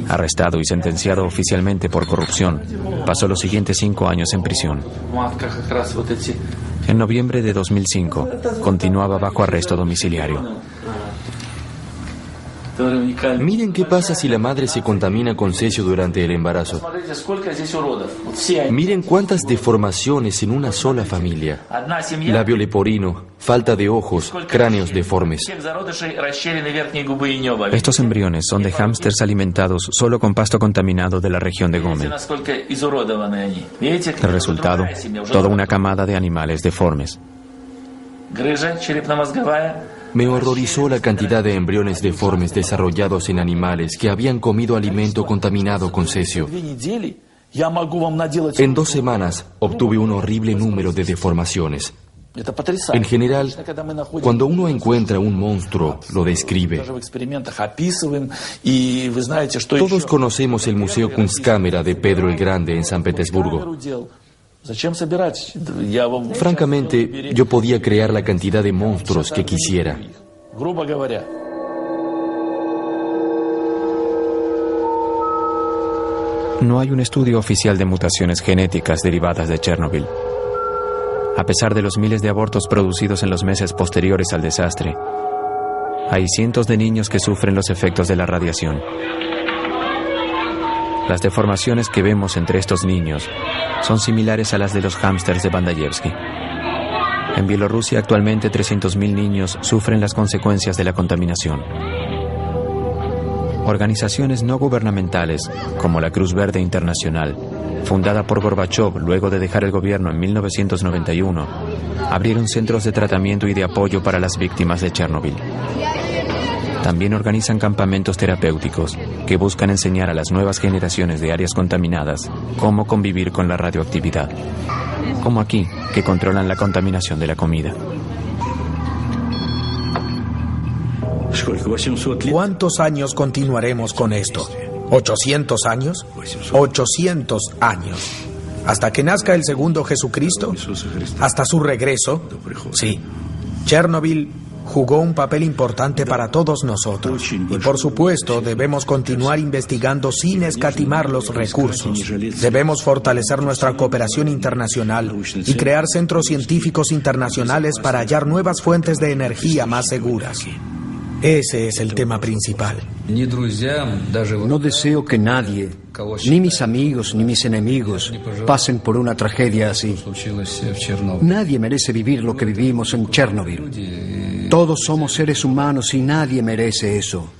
Arrestado y sentenciado oficialmente por corrupción, pasó los siguientes 5 años en prisión. En noviembre de 2005, continuaba bajo arresto domiciliario. Miren qué pasa si la madre se contamina con cesio durante el embarazo. Miren cuántas deformaciones en una sola familia. Labio leporino, falta de ojos, cráneos deformes. Estos embriones son de hámsters alimentados solo con pasto contaminado de la región de Gómez. El resultado, toda una camada de animales deformes. Me horrorizó la cantidad de embriones deformes desarrollados en animales que habían comido alimento contaminado con cesio. En 2 semanas obtuve un horrible número de deformaciones. En general, cuando uno encuentra un monstruo, lo describe. Todos conocemos el Museo Kunstkamera de Pedro el Grande en San Petersburgo. Francamente, yo podía crear la cantidad de monstruos que quisiera. No hay un estudio oficial de mutaciones genéticas derivadas de Chernobyl. A pesar de los miles de abortos producidos en los meses posteriores al desastre, hay cientos de niños que sufren los efectos de la radiación. Las deformaciones que vemos entre estos niños son similares a las de los hámsters de Bandayevsky. En Bielorrusia actualmente 300.000 niños sufren las consecuencias de la contaminación. Organizaciones no gubernamentales, como la Cruz Verde Internacional, fundada por Gorbachov luego de dejar el gobierno en 1991, abrieron centros de tratamiento y de apoyo para las víctimas de Chernobyl. También organizan campamentos terapéuticos que buscan enseñar a las nuevas generaciones de áreas contaminadas cómo convivir con la radioactividad. Como aquí, que controlan la contaminación de la comida. ¿Cuántos años continuaremos con esto? ¿800 años? 800 años. ¿Hasta que nazca el segundo Jesucristo? ¿Hasta su regreso? Sí. Chernobyl jugó un papel importante para todos nosotros. Y por supuesto, debemos continuar investigando sin escatimar los recursos. Debemos fortalecer nuestra cooperación internacional y crear centros científicos internacionales para hallar nuevas fuentes de energía más seguras. Ese es el tema principal. No deseo que nadie, ni mis amigos ni mis enemigos, pasen por una tragedia así. Nadie merece vivir lo que vivimos en Chernobyl. Todos somos seres humanos y nadie merece eso.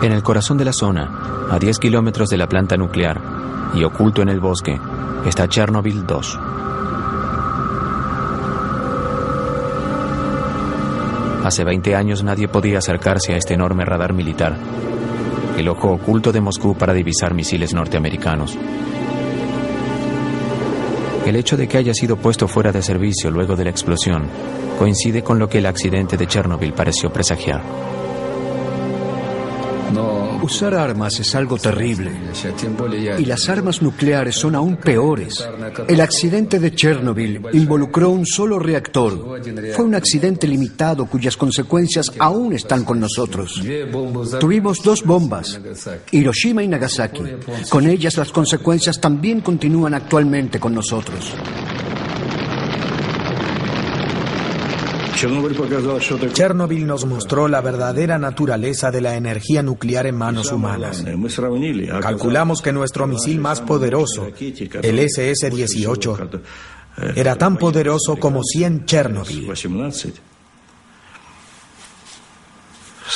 En el corazón de la zona, a 10 kilómetros de la planta nuclear y oculto en el bosque, está Chernobyl 2. Hace 20 años nadie podía acercarse a este enorme radar militar, el ojo oculto de Moscú para divisar misiles norteamericanos. El hecho de que haya sido puesto fuera de servicio luego de la explosión coincide con lo que el accidente de Chernobyl pareció presagiar. Usar armas es algo terrible. Y las armas nucleares son aún peores. El accidente de Chernobyl involucró un solo reactor. Fue un accidente limitado cuyas consecuencias aún están con nosotros. Tuvimos 2 bombas, Hiroshima y Nagasaki. Con ellas las consecuencias también continúan actualmente con nosotros. Chernobyl nos mostró la verdadera naturaleza de la energía nuclear en manos humanas. Calculamos que nuestro misil más poderoso, el SS-18, era tan poderoso como 100 Chernobyl.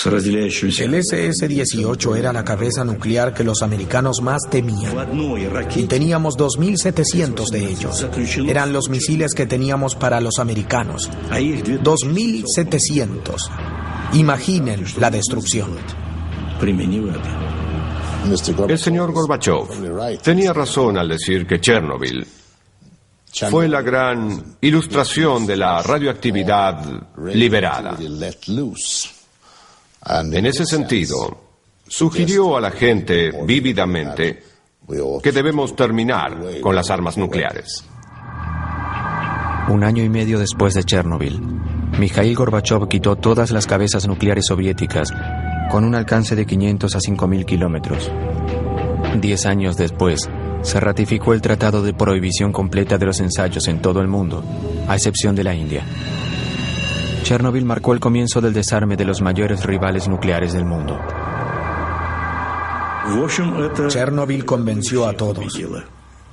El SS-18 era la cabeza nuclear que los americanos más temían. Y teníamos 2.700 de ellos. Eran los misiles que teníamos para los americanos. 2.700. Imaginen la destrucción. El señor Gorbachov tenía razón al decir que Chernobyl fue la gran ilustración de la radioactividad liberada. En ese sentido, sugirió a la gente vívidamente que debemos terminar con las armas nucleares. 1 año y medio después de Chernobyl, Mikhail Gorbachov quitó todas las cabezas nucleares soviéticas con un alcance de 500 a 5.000 kilómetros. 10 años después, Se ratificó el tratado de prohibición completa de los ensayos en todo el mundo, a excepción de la India. Chernobyl marcó el comienzo del desarme de los mayores rivales nucleares del mundo. Chernobyl convenció a todos.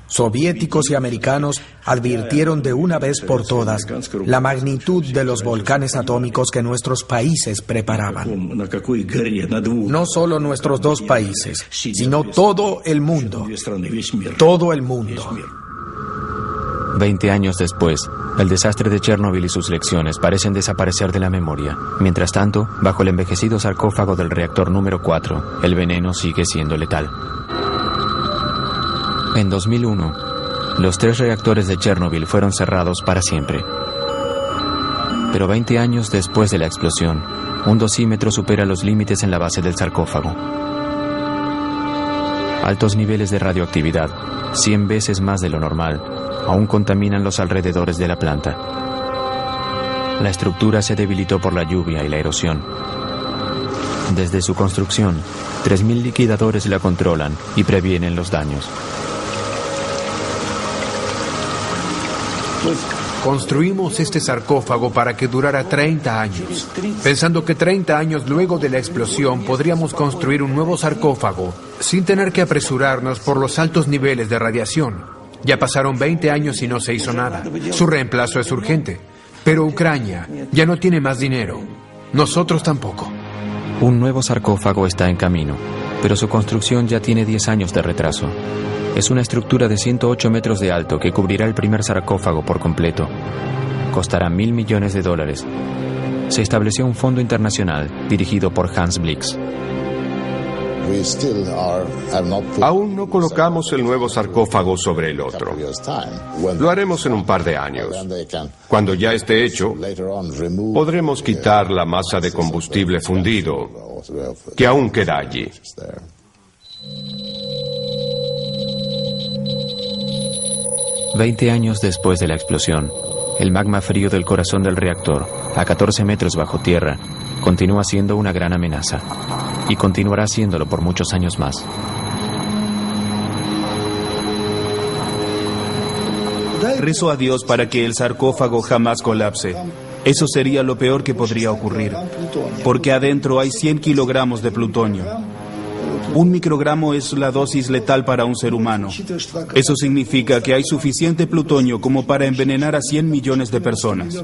Soviéticos y americanos advirtieron de una vez por todas la magnitud de los volcanes atómicos que nuestros países preparaban. No solo nuestros dos países, sino todo el mundo. Todo el mundo. 20 años después, el desastre de Chernobyl y sus lecciones parecen desaparecer de la memoria. Mientras tanto, bajo el envejecido sarcófago del reactor número 4, el veneno sigue siendo letal. En 2001, los 3 reactores de Chernobyl fueron cerrados para siempre. Pero 20 años después de la explosión, un dosímetro supera los límites en la base del sarcófago. Altos niveles de radioactividad, 100 veces más de lo normal, aún contaminan los alrededores de la planta. La estructura se debilitó por la lluvia y la erosión. Desde su construcción, 3.000 liquidadores la controlan y previenen los daños. Construimos este sarcófago para que durara 30 años, pensando que 30 años luego de la explosión podríamos construir un nuevo sarcófago sin tener que apresurarnos por los altos niveles de radiación. Ya pasaron 20 años y no se hizo nada. Su reemplazo es urgente. Pero Ucrania ya no tiene más dinero. Nosotros tampoco. Un nuevo sarcófago está en camino, pero su construcción ya tiene 10 años de retraso. Es una estructura de 108 metros de alto que cubrirá el primer sarcófago por completo. Costará $1.000 millones. Se estableció un fondo internacional dirigido por Hans Blix. Aún no colocamos el nuevo sarcófago sobre el otro. Lo haremos en un par de años. Cuando ya esté hecho, podremos quitar la masa de combustible fundido que aún queda allí. «20 años después de la explosión, el magma frío del corazón del reactor, a 14 metros bajo tierra, continúa siendo una gran amenaza. Y continuará siéndolo por muchos años más. Rezo a Dios para que el sarcófago jamás colapse. Eso sería lo peor que podría ocurrir, porque adentro hay 100 kilogramos de plutonio. 1 microgramo es la dosis letal para un ser humano. Eso significa que hay suficiente plutonio como para envenenar a 100 millones de personas.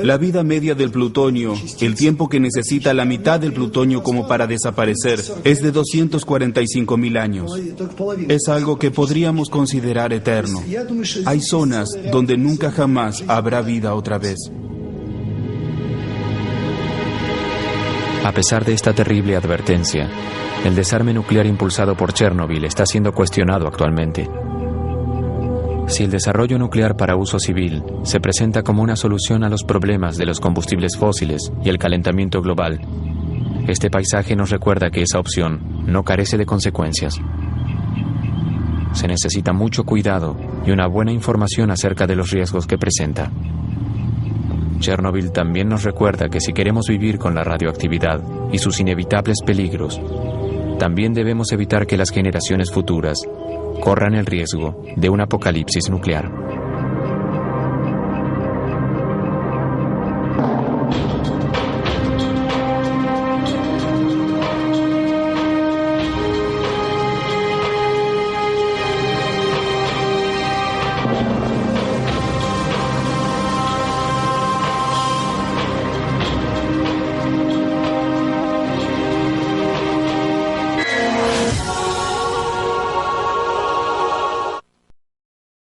La vida media del plutonio, el tiempo que necesita la mitad del plutonio como para desaparecer, es de 245.000 años. Es algo que podríamos considerar eterno. Hay zonas donde nunca jamás habrá vida otra vez. A pesar de esta terrible advertencia, el desarme nuclear impulsado por Chernobyl está siendo cuestionado actualmente. Si el desarrollo nuclear para uso civil se presenta como una solución a los problemas de los combustibles fósiles y el calentamiento global, este paisaje nos recuerda que esa opción no carece de consecuencias. Se necesita mucho cuidado y una buena información acerca de los riesgos que presenta. Chernobyl también nos recuerda que si queremos vivir con la radioactividad y sus inevitables peligros, también debemos evitar que las generaciones futuras corran el riesgo de un apocalipsis nuclear.